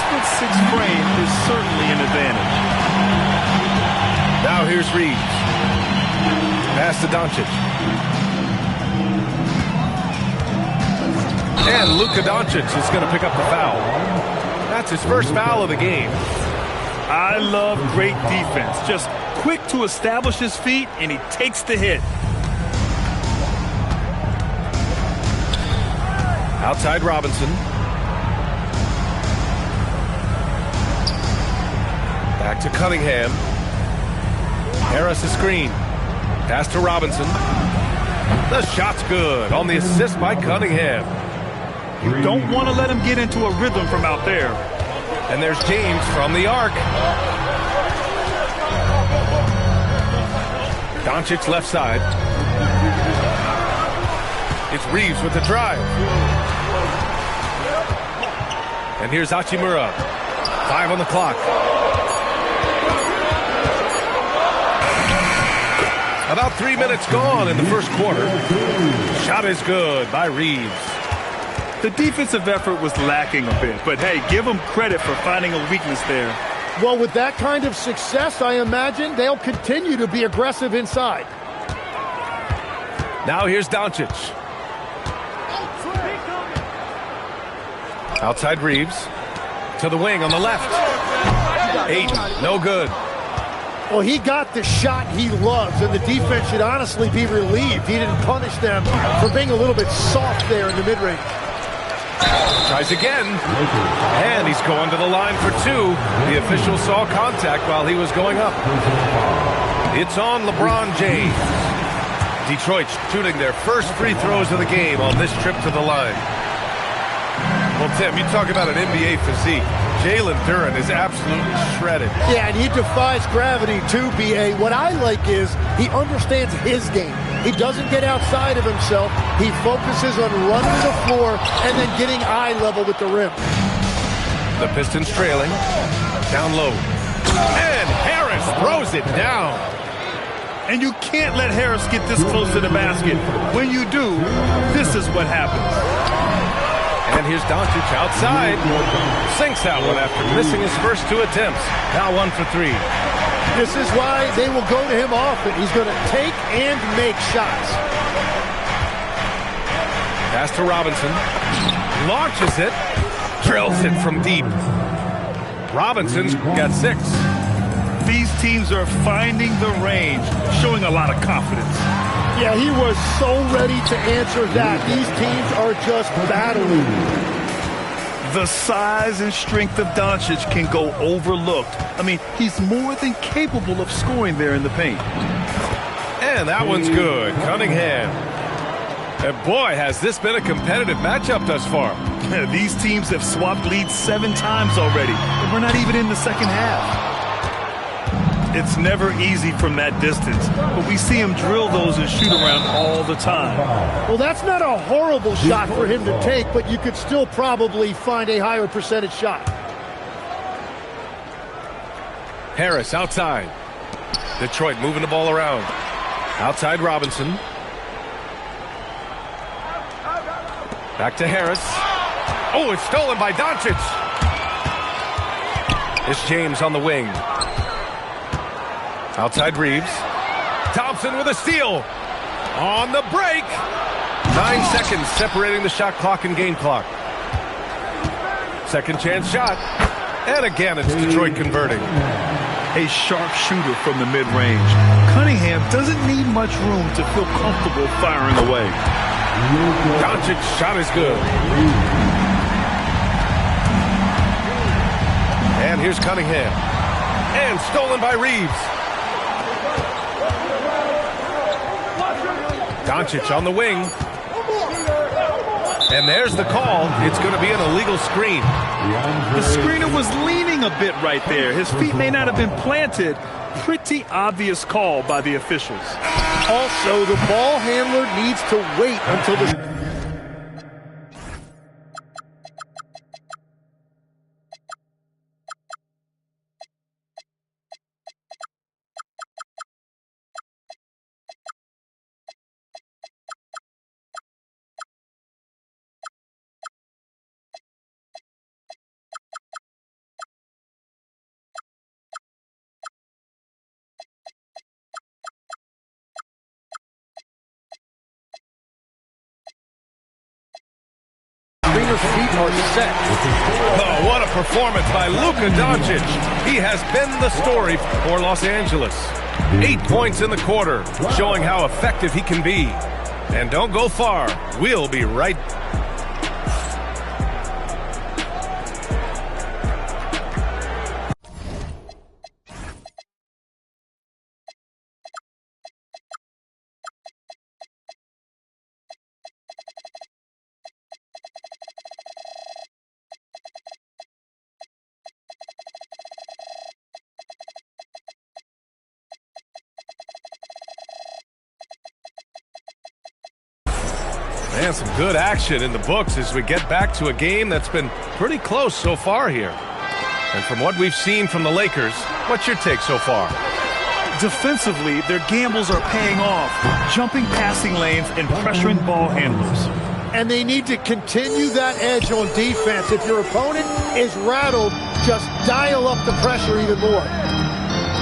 frame is certainly an advantage. Now here's Reeves. Pass to Doncic. And Luka Doncic is going to pick up the foul. That's his first foul of the game. I love great defense. Just quick to establish his feet, and he takes the hit. Outside Robinson. Back to Cunningham. Harris a screen. Pass to Robinson. The shot's good on the assist by Cunningham. You don't want to let him get into a rhythm from out there. And there's James from the arc. Doncic left side. It's Reeves with the drive. And here's Hachimura. 5 on the clock. About 3 minutes gone in the first quarter. Shot is good by Reeves. The defensive effort was lacking a bit, but hey, give them credit for finding a weakness there. Well, with that kind of success, I imagine they'll continue to be aggressive inside. Now here's Doncic. Outside Reeves. To the wing on the left. Aiden, no good. Well, he got the shot he loves, and the defense should honestly be relieved. He didn't punish them for being a little bit soft there in the mid-range. Tries again. And he's going to the line for two. The official saw contact while he was going up. It's on LeBron James. Detroit shooting their first free throws of the game on this trip to the line. Well, Tim, you talk about an NBA physique. Jalen Duren is absolutely shredded. Yeah, and he defies gravity too, B.A. What I like is he understands his game. He doesn't get outside of himself. He focuses on running the floor and then getting eye level with the rim. The Pistons trailing. Down low. And Harris throws it down. And you can't let Harris get this close to the basket. When you do, this is what happens. And here's Doncic outside. Sinks that one after missing his first two attempts. Now 1 for 3. This is why they will go to him often. He's going to take and make shots. Pass to Robinson. Launches it. Drills it from deep. Robinson's got 6. These teams are finding the range, showing a lot of confidence. Yeah, he was so ready to answer that. These teams are just battling. The size and strength of Doncic can go overlooked. I mean, he's more than capable of scoring there in the paint. And that one's good. Cunningham. And boy, has this been a competitive matchup thus far. These teams have swapped leads 7 times already, and we're not even in the second half. It's never easy from that distance, but we see him drill those and shoot around all the time. Well, that's not a horrible shot for him to take, but you could still probably find a higher percentage shot. Harris outside. Detroit moving the ball around. Outside Robinson. Back to Harris. Oh, it's stolen by Doncic. It's James on the wing. Outside Reeves. Thompson with a steal. On the break. 9 seconds separating the shot clock and game clock. Second chance shot. And again, it's Detroit converting. A sharp shooter from the mid-range. Cunningham doesn't need much room to feel comfortable firing away. Doncic's shot is good. And here's Cunningham. And stolen by Reeves. Doncic on the wing. And there's the call. It's going to be an illegal screen. The screener was leaning a bit right there. His feet may not have been planted. Pretty obvious call by the officials. Also, the ball handler needs to wait until the... feet are set. Oh, what a performance by Luka Doncic. He has been the story for Los Angeles. 8 points in the quarter, showing how effective he can be. And don't go far. We'll be right back. Man, some good action in the books as we get back to a game that's been pretty close so far here. And from what we've seen from the Lakers, what's your take so far? Defensively, their gambles are paying off, jumping passing lanes and pressuring ball handlers. And they need to continue that edge on defense. If your opponent is rattled, just dial up the pressure even more.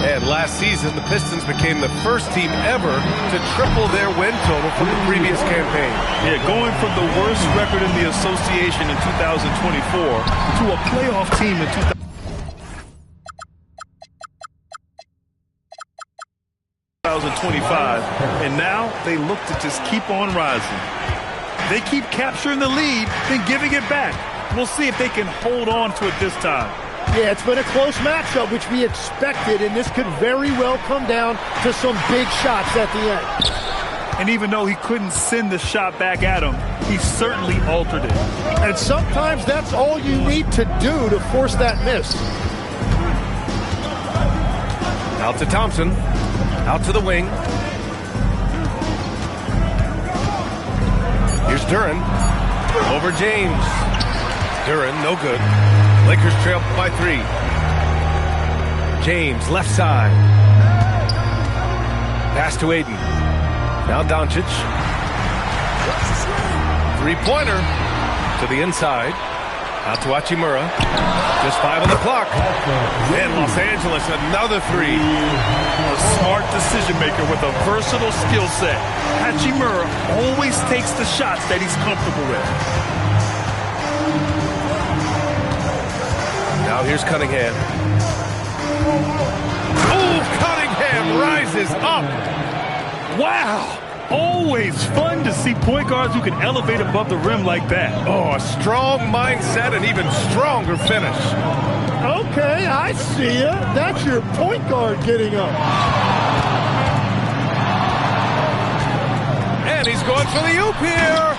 And last season, the Pistons became the first team ever to triple their win total from the previous campaign. Yeah, going from the worst record in the association in 2024 to a playoff team in 2025, and now they look to just keep on rising. They keep capturing the lead, then giving it back. We'll see if they can hold on to it this time. Yeah, it's been a close matchup, which we expected, and this could very well come down to some big shots at the end. And even though he couldn't send the shot back at him, he certainly altered it. And sometimes that's all you need to do to force that miss. Out to Thompson. Out to the wing. Here's Duren. Over James. Duren, no good. Lakers trail by 3. James, left side. Pass to Aiden. Now Doncic. Three-pointer to the inside. Out to Hachimura. Just 5 on the clock. And Los Angeles, another 3. A smart decision maker with a versatile skill set. Hachimura always takes the shots that he's comfortable with. Now here's Cunningham. Oh, Cunningham rises up. Wow. Always fun to see point guards who can elevate above the rim like that. Oh, a strong mindset and even stronger finish. Okay, I see you. That's your point guard getting up. And he's going for the oop here.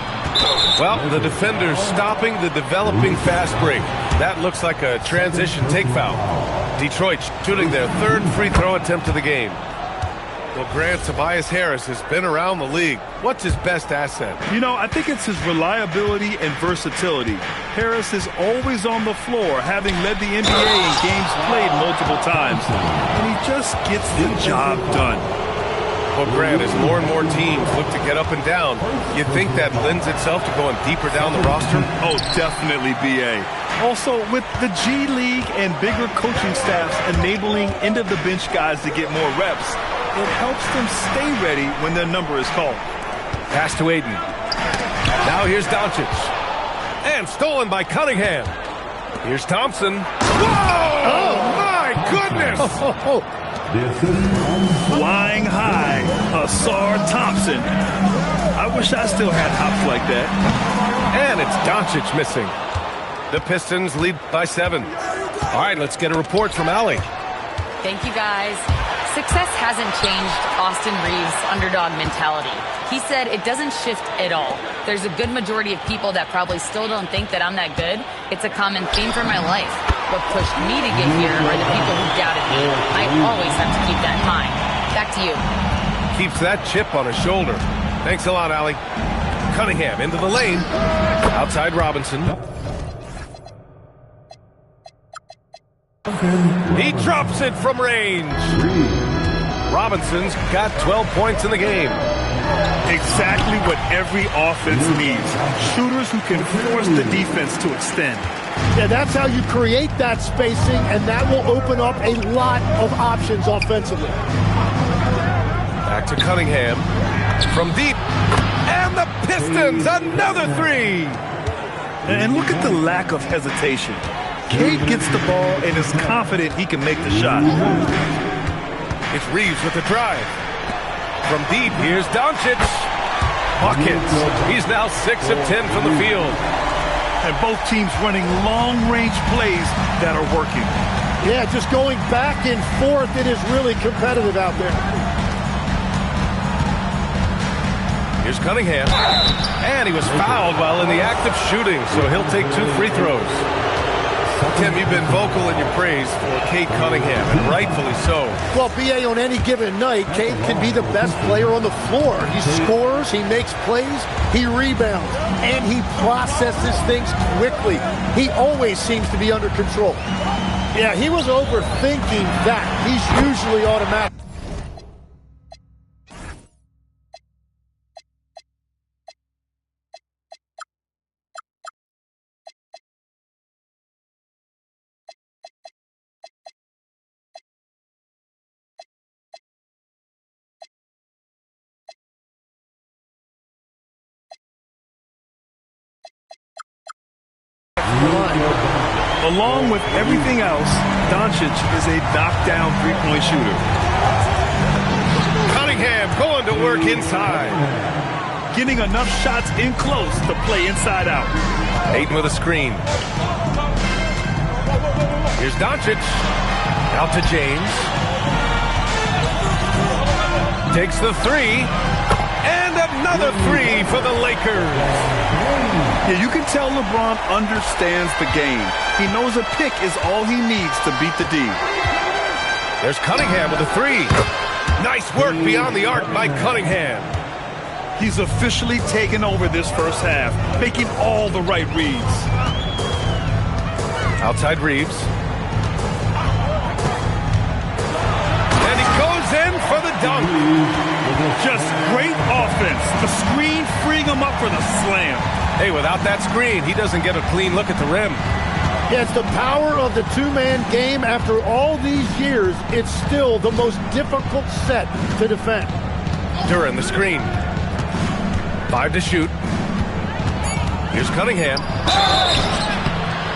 Well, the defender's stopping the developing fast break. That looks like a transition take foul. Detroit shooting their 3rd free throw attempt of the game. Well, Grant, Tobias Harris has been around the league. What's his best asset? You know, I think it's his reliability and versatility. Harris is always on the floor, having led the NBA in games played multiple times. And he just gets the job done. Well, Grant, as more and more teams look to get up and down, you think that lends itself to going deeper down the roster? Oh, definitely, B.A. Also, with the G League and bigger coaching staffs enabling end-of-the-bench guys to get more reps, it helps them stay ready when their number is called. Pass to Aiden. Now here's Doncic. And stolen by Cunningham. Here's Thompson. Whoa! Oh, my goodness! Flying high, Asar Thompson. I wish I still had hops like that. And it's Doncic missing. The Pistons lead by 7. All right, let's get a report from Allie. Thank you, guys. Success hasn't changed Austin Reeves' underdog mentality. He said it doesn't shift at all. There's a good majority of people that probably still don't think that I'm that good. It's a common theme for my life. What pushed me to get here are the people who doubted me. I always have to keep that in mind. Back to you. Keeps that chip on his shoulder. Thanks a lot, Allie. Cunningham into the lane. Outside Robinson. He drops it from range. Robinson's got 12 points in the game. Exactly what every offense needs. Shooters who can force the defense to extend. Yeah, that's how you create that spacing, and that will open up a lot of options offensively. Back to Cunningham. From deep. And the Pistons, another 3. And look at the lack of hesitation. Cade gets the ball and is confident he can make the shot. It's Reeves with the drive. From deep, here's Doncic. Buckets. He's now 6 of 10 from the field. And both teams running long-range plays that are working. Yeah, just going back and forth, it is really competitive out there. Here's Cunningham. And he was fouled while in the act of shooting, so he'll take 2 free throws. Tim, you've been vocal in your praise for Cade Cunningham, and rightfully so. Well, B.A., on any given night, Cade can be the best player on the floor. He scores, he makes plays, he rebounds, and he processes things quickly. He always seems to be under control. Yeah, he was overthinking that. He's usually automatic. the line. Along with everything else, Doncic is a knockdown three-point shooter. Cunningham going to work inside. Getting enough shots in close to play inside out. Ayton with a screen. Here's Doncic. Out to James. Takes the three. And another three for the Lakers. Yeah, you can tell LeBron understands the game. He knows a pick is all he needs to beat the D. There's Cunningham with a three. Nice work beyond the arc by Cunningham. He's officially taken over this first half, making all the right reads. Outside Reeves. And he goes in for the dunk. Just great offense. The screen freeing him up for the slam. Hey, without that screen, he doesn't get a clean look at the rim. Yeah, it's the power of the two-man game. After all these years, it's still the most difficult set to defend. Duran, the screen. 5 to shoot. Here's Cunningham.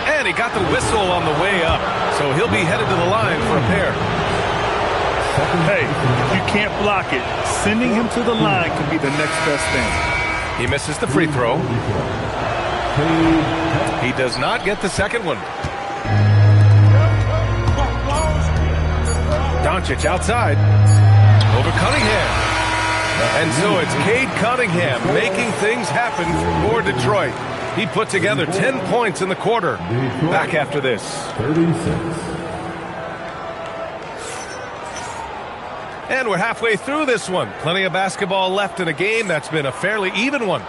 And he got the whistle on the way up, so he'll be headed to the line for a pair. Hey, if you can't block it, sending him to the line can be the next best thing. He misses the free throw. He does not get the second one. Doncic outside. Over Cunningham. And so it's Cade Cunningham making things happen for Detroit. He put together 10 points in the quarter. Back after this. 36. And we're halfway through this one. Plenty of basketball left in a game that's been a fairly even one.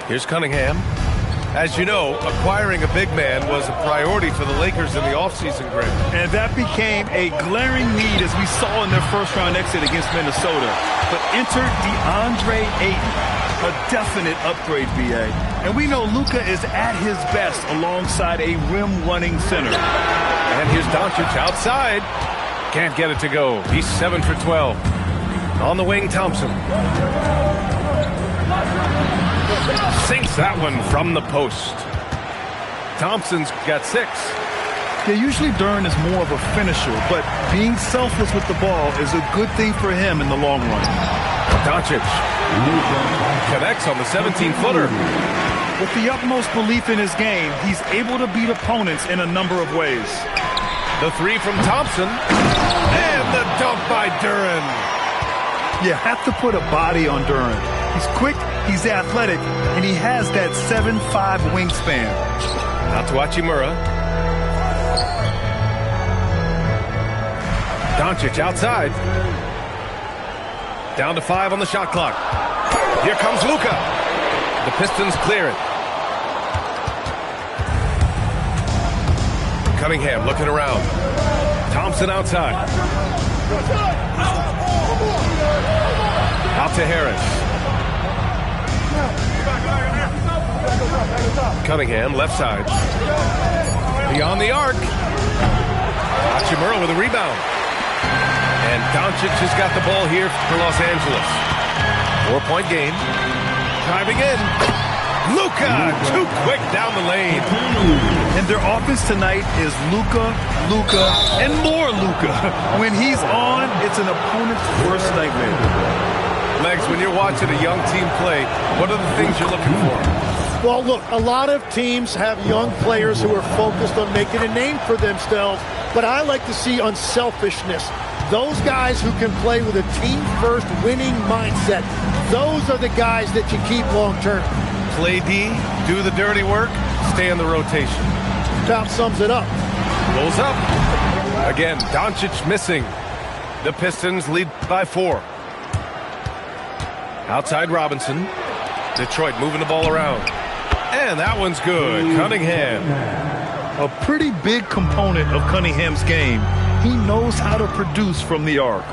Here's Cunningham. As you know, acquiring a big man was a priority for the Lakers in the offseason, Greg. And that became a glaring need as we saw in their first-round exit against Minnesota. But enter DeAndre Ayton, a definite upgrade, BA. And we know Luka is at his best alongside a rim-running center. And here's Doncic outside. Can't get it to go. He's 7 for 12. On the wing, Thompson. Sinks that one from the post. Thompson's got 6. Yeah, usually Duran is more of a finisher, but being selfless with the ball is a good thing for him in the long run. Doncic connects on the 17-footer. With the utmost belief in his game, he's able to beat opponents in a number of ways. The three from Thompson. And the dunk by Duran. You have to put a body on Duran. He's quick, he's athletic, and he has that 7'5" wingspan. Out to Hachimura. Doncic outside. Down to 5 on the shot clock. Here comes Luka. The Pistons clear it. Cunningham looking around. Thompson outside. Out to Harris. Cunningham, left side. Beyond the arc. Hachimura with a rebound. And Doncic has got the ball here for Los Angeles. 4-point game. Driving in. Luka, too quick down the lane. And their offense tonight is Luka, and more Luka. When he's on, it's an opponent's worst nightmare. Legs, when you're watching a young team play, what are the things you're looking for? Well, look, a lot of teams have young players who are focused on making a name for themselves, but I like to see unselfishness. Those guys who can play with a team-first winning mindset, those are the guys that you keep long-term. Play D, do the dirty work, stay in the rotation. Top sums it up. Goes up. Again, Doncic missing. The Pistons lead by 4. Outside Robinson. Detroit moving the ball around. And that one's good. Cunningham. A pretty big component of Cunningham's game. He knows how to produce from the arc.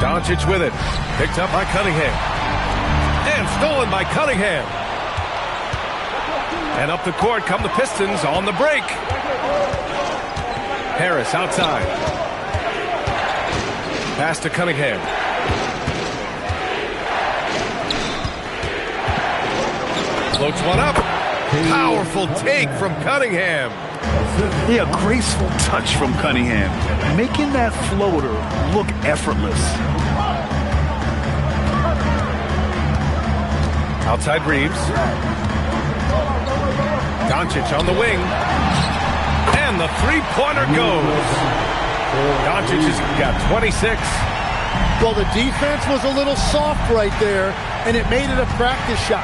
Doncic with it. Picked up by Cunningham. And stolen by Cunningham. And up the court come the Pistons on the break. Harris outside. Pass to Cunningham. Floats one up. Powerful take from Cunningham. Yeah, graceful touch from Cunningham, making that floater look effortless. Outside Reeves. Doncic on the wing. And the three-pointer goes. Doncic has got 26. Well, the defense was a little soft right there, and it made it a practice shot.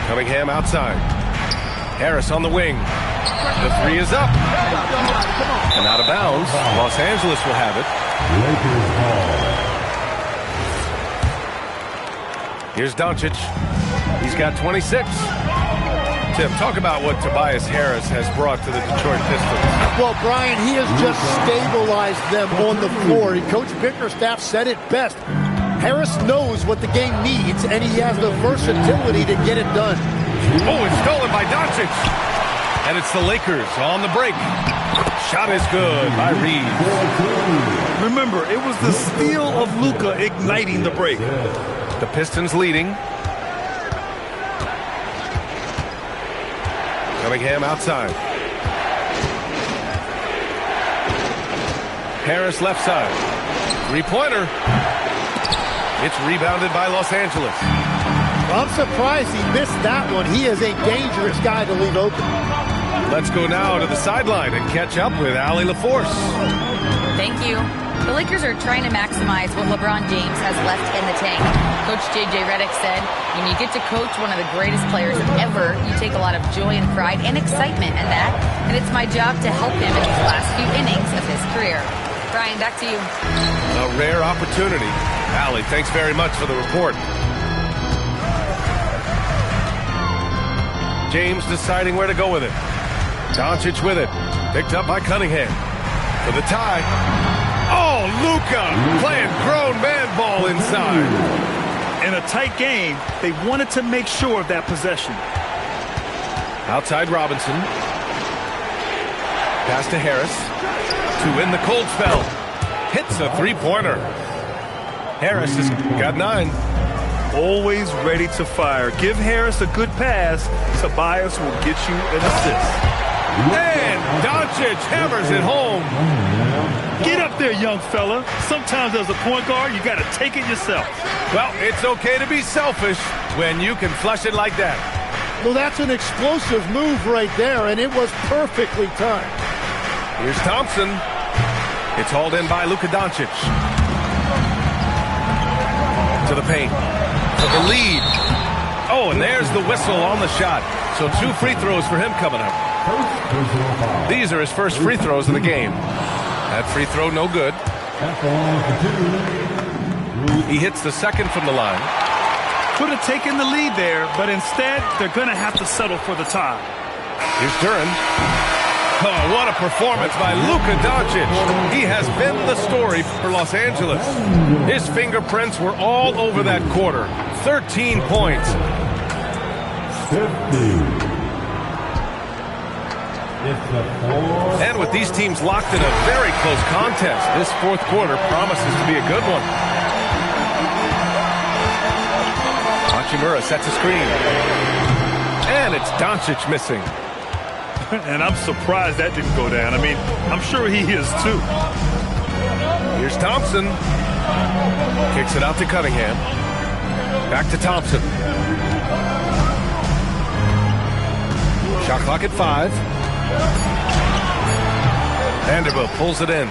Cunningham outside. Harris on the wing. The three is up. And out of bounds. Los Angeles will have it. Lakers ball. Here's Doncic. He's got 26. Tim, talk about what Tobias Harris has brought to the Detroit Pistons. Well, Brian, he has just stabilized them on the floor. Coach Bickerstaff said it best. Harris knows what the game needs, and he has the versatility to get it done. Oh, it's stolen by Doncic. And it's the Lakers on the break. Shot is good by Reeves. Remember, it was the steal of Luka igniting the break. The Pistons leading. Cunningham outside. Harris left side. Three-pointer. It's rebounded by Los Angeles. I'm surprised he missed that one. He is a dangerous guy to leave open. Let's go now to the sideline and catch up with Allie LaForce. Thank you. The Lakers are trying to maximize what LeBron James has left in the tank. Coach J.J. Redick said, when you get to coach one of the greatest players ever, you take a lot of joy and pride and excitement in that, and it's my job to help him in these last few innings of his career. Brian, back to you. A rare opportunity. Allie, thanks very much for the report. James deciding where to go with it. Doncic with it. Picked up by Cunningham. For the tie. Oh, Luka playing grown man ball inside. In a tight game, they wanted to make sure of that possession. Outside Robinson. Pass to Harris. To win the cold spell. Hits a three-pointer. Harris has got 9. Always ready to fire. Give Harris a good pass. Tobias will get you an assist. And Doncic hammers it home. Get up there, young fella. Sometimes as a point guard, you got to take it yourself. Well, it's okay to be selfish when you can flush it like that. Well, that's an explosive move right there, and it was perfectly timed. Here's Thompson. It's hauled in by Luka Doncic. To the paint. For the lead. Oh, and there's the whistle on the shot. So 2 free throws for him coming up. These are his first free throws of the game. That free throw no good. He hits the second from the line. Could have taken the lead there, but instead they're going to have to settle for the tie. Here's Duran. Oh, what a performance by Luka Doncic. He has been the story for Los Angeles. His fingerprints were all over that quarter. 13 points. 50. And with these teams locked in a very close contest, this fourth quarter promises to be a good one. Hachimura sets a screen. And it's Doncic missing. And I'm surprised that didn't go down. I mean, I'm sure he is too. Here's Thompson. Kicks it out to Cunningham. Back to Thompson. Shot clock at 5. Vanderbilt pulls it in.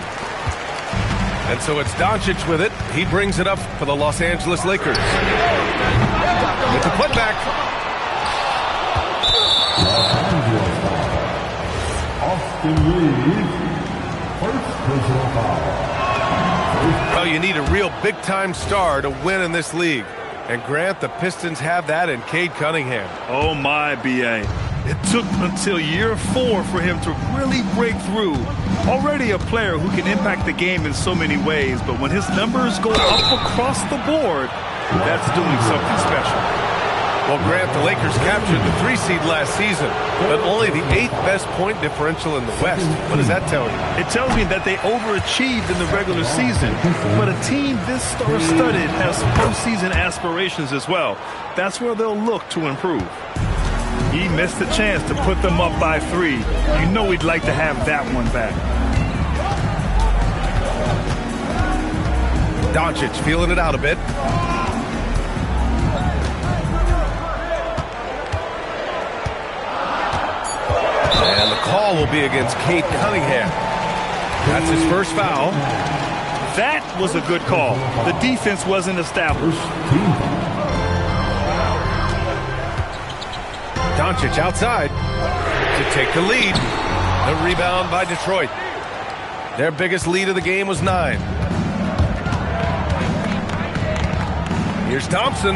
And so it's Doncic with it. He brings it up for the Los Angeles Lakers. With the putback. Austin Reeves, first personal foul. Well, you need a real big-time star to win in this league. And Grant, the Pistons have that in Cade Cunningham. Oh, my, B.A. It took until year 4 for him to really break through. Already a player who can impact the game in so many ways, but when his numbers go up across the board, that's doing something special. Well, Grant, the Lakers captured the 3 seed last season, but only the 8th best point differential in the West. What does that tell you? It tells me that they overachieved in the regular season, but a team this star-studded has postseason aspirations as well. That's where they'll look to improve. He missed the chance to put them up by 3. You know he'd like to have that one back. Doncic feeling it out a bit. And the call will be against Cade Cunningham. That's his first foul. That was a good call. The defense wasn't established. Doncic outside to take the lead. The rebound by Detroit. Their biggest lead of the game was 9. Here's Thompson.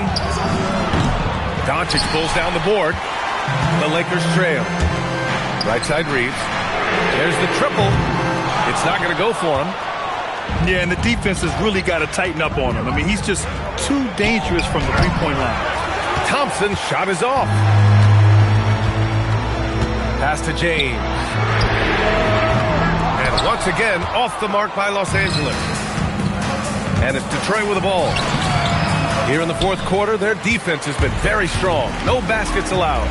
Doncic pulls down the board. The Lakers trail. Right side Reeves. There's the triple. It's not going to go for him. Yeah, and the defense has really got to tighten up on him. I mean, he's just too dangerous from the three-point line. Thompson's shot is off. Pass to James. And once again, off the mark by Los Angeles. And it's Detroit with the ball. Here in the fourth quarter, their defense has been very strong. No baskets allowed.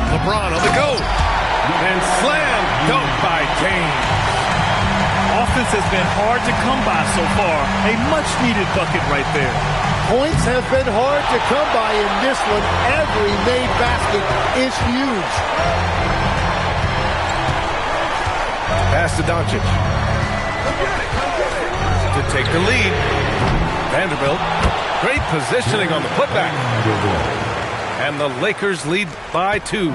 LeBron on the go. And slam dunk by James. Offense has been hard to come by so far. A much-needed bucket right there. Points have been hard to come by in this one. Every made basket is huge. Pass to Doncic. To take the lead. Vanderbilt. Great positioning on the putback. And the Lakers lead by 2.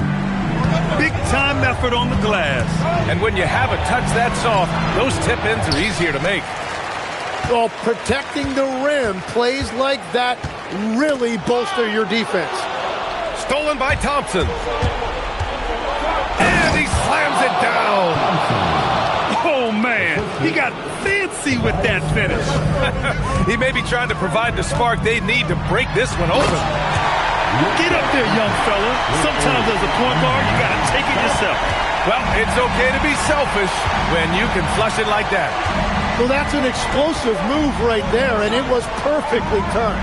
Big-time effort on the glass. And when you have a touch that soft, those tip-ins are easier to make. Well, protecting the rim, plays like that really bolster your defense. Stolen by Thompson. And he slams it down. Oh, man. He got fancy with that finish. He may be trying to provide the spark they need to break this one open. Get up there, young fella. Sometimes as a point guard, you got to take it yourself. Well, it's okay to be selfish when you can flush it like that. Well, that's an explosive move right there, and it was perfectly timed.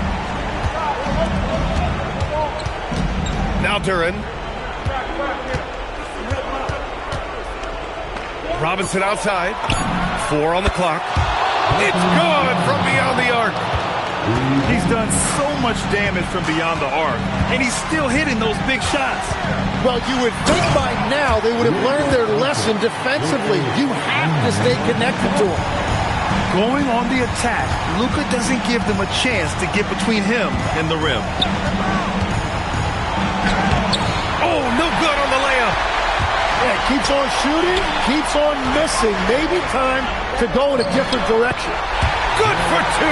Now Duran. Robinson outside. 4 on the clock. It's good from beyond the arc. He's done so much damage from beyond the arc, and he's still hitting those big shots. Well, you would think by now they would have learned their lesson defensively. You have to stay connected to him. Going on the attack, Luka doesn't give them a chance to get between him and the rim. Oh, no good on the layup. Yeah, keeps on shooting, keeps on missing. Maybe time to go in a different direction. Good for 2.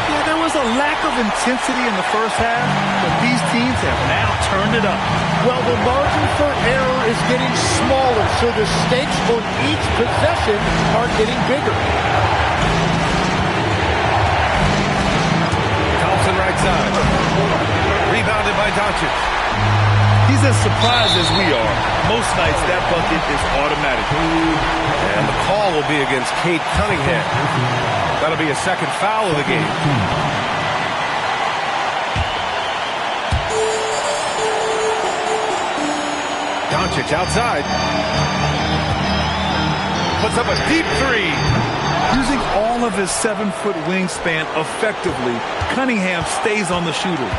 Yeah, there was a lack of intensity in the first half, but these teams have now turned it up. Well, the margin for error is getting smaller, so the stakes on each possession are getting bigger. Thompson right side. Rebounded by Doncic. He's as surprised as we are. Most nights, that bucket is automatic. And the call will be against Cade Cunningham. That'll be a second foul of the game. Doncic outside. Puts up a deep 3. Using all of his 7-foot wingspan effectively, Cunningham stays on the shooter.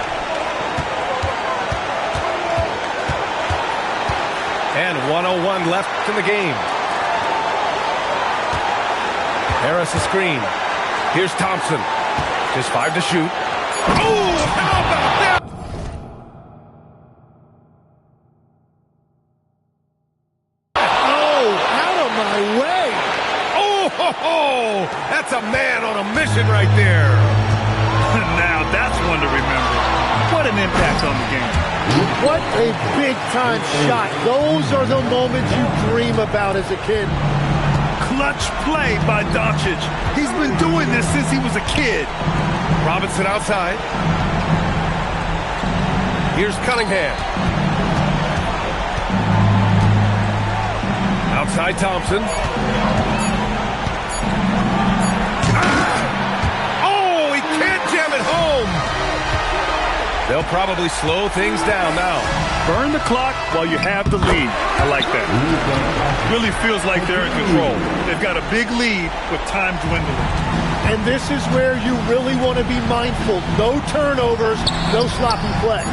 And 1:01 left in the game. Harris a screen. Here's Thompson. Just 5 to shoot. Oh, how about that? Oh, out of my way. Oh, that's a man on a mission right there. Now that's one to remember. What an impact on the game. What a big-time shot. Those are the moments you dream about as a kid. Clutch play by Doncic. He's been doing this since he was a kid. Robinson outside. Here's Cunningham. Outside Thompson. Oh, he can't jam it home. They'll probably slow things down now. Burn the clock while you have the lead. I like that. Really feels like they're in control. They've got a big lead with time dwindling. And this is where you really want to be mindful. No turnovers, no sloppy play.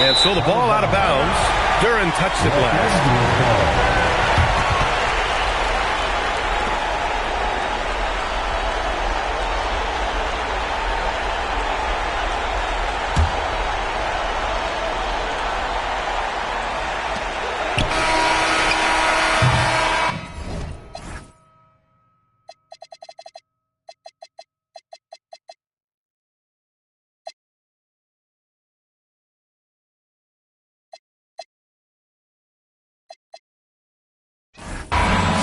And so the ball out of bounds. Duran touched it last.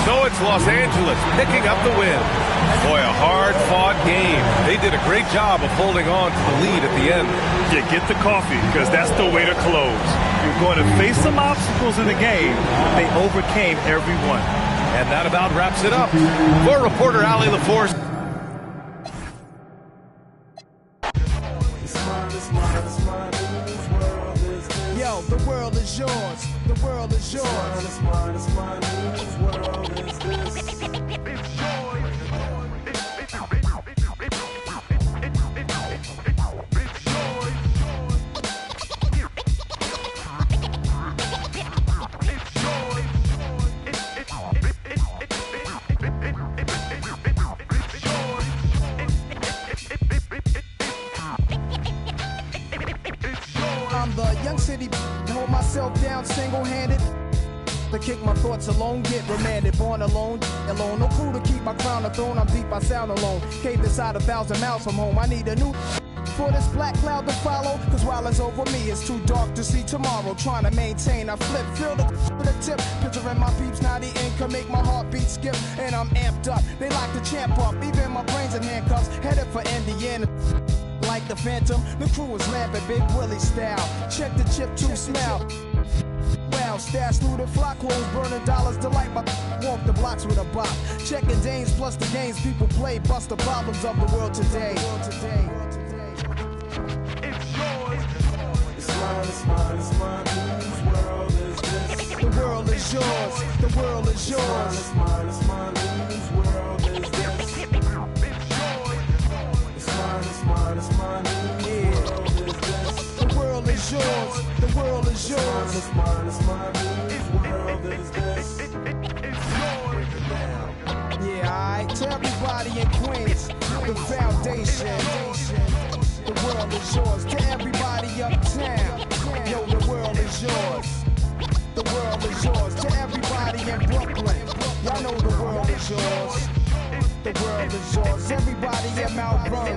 So it's Los Angeles picking up the win. Boy, a hard-fought game. They did a great job of holding on to the lead at the end. Yeah, get the coffee, because that's the way to close. You're going to face some obstacles in the game. They overcame every one. And that about wraps it up. For reporter Allie LaForce. Yo, the world is yours. The world is yours. It's mine, it's mine, whose world is this? It's yours. I'm the young city, hold myself down single-handed. To kick my thoughts alone, get remanded, born alone, no crew to keep my crown a throne. I'm deep, I sound alone. Cave inside 1,000 miles from home. I need a new for this black cloud to follow. Cause while it's over me, it's too dark to see tomorrow. Trying to maintain, I flip, feel the tip. Picturing my peeps, now the ink can make my heartbeat skip. And I'm amped up, they like to champ up. Even my brains in handcuffs, headed for Indiana. Like the Phantom, the crew is lamping, Big Willie style. Check the chip to smell. Well, stash through the flock clothes, burning dollars, delight my walk the blocks with a bop. Checking Danes plus the games people play, bust the problems of the world today. It's yours. It's mine, it's mine, it's mine. Whose world is this? The world is yours. The world is yours. It's mine, it's mine, whose world is this? It's mine, it's mine, yeah. The world is yours. The world is yours. It's mine, it's mine, whose world is this? Yeah, alright. To everybody in Queens, the foundation. The world is yours. To everybody uptown, yo, the world is yours. The world is yours. To everybody in Brooklyn, y'all know the world is yours. The world is yours. Everybody in Mount Vernon.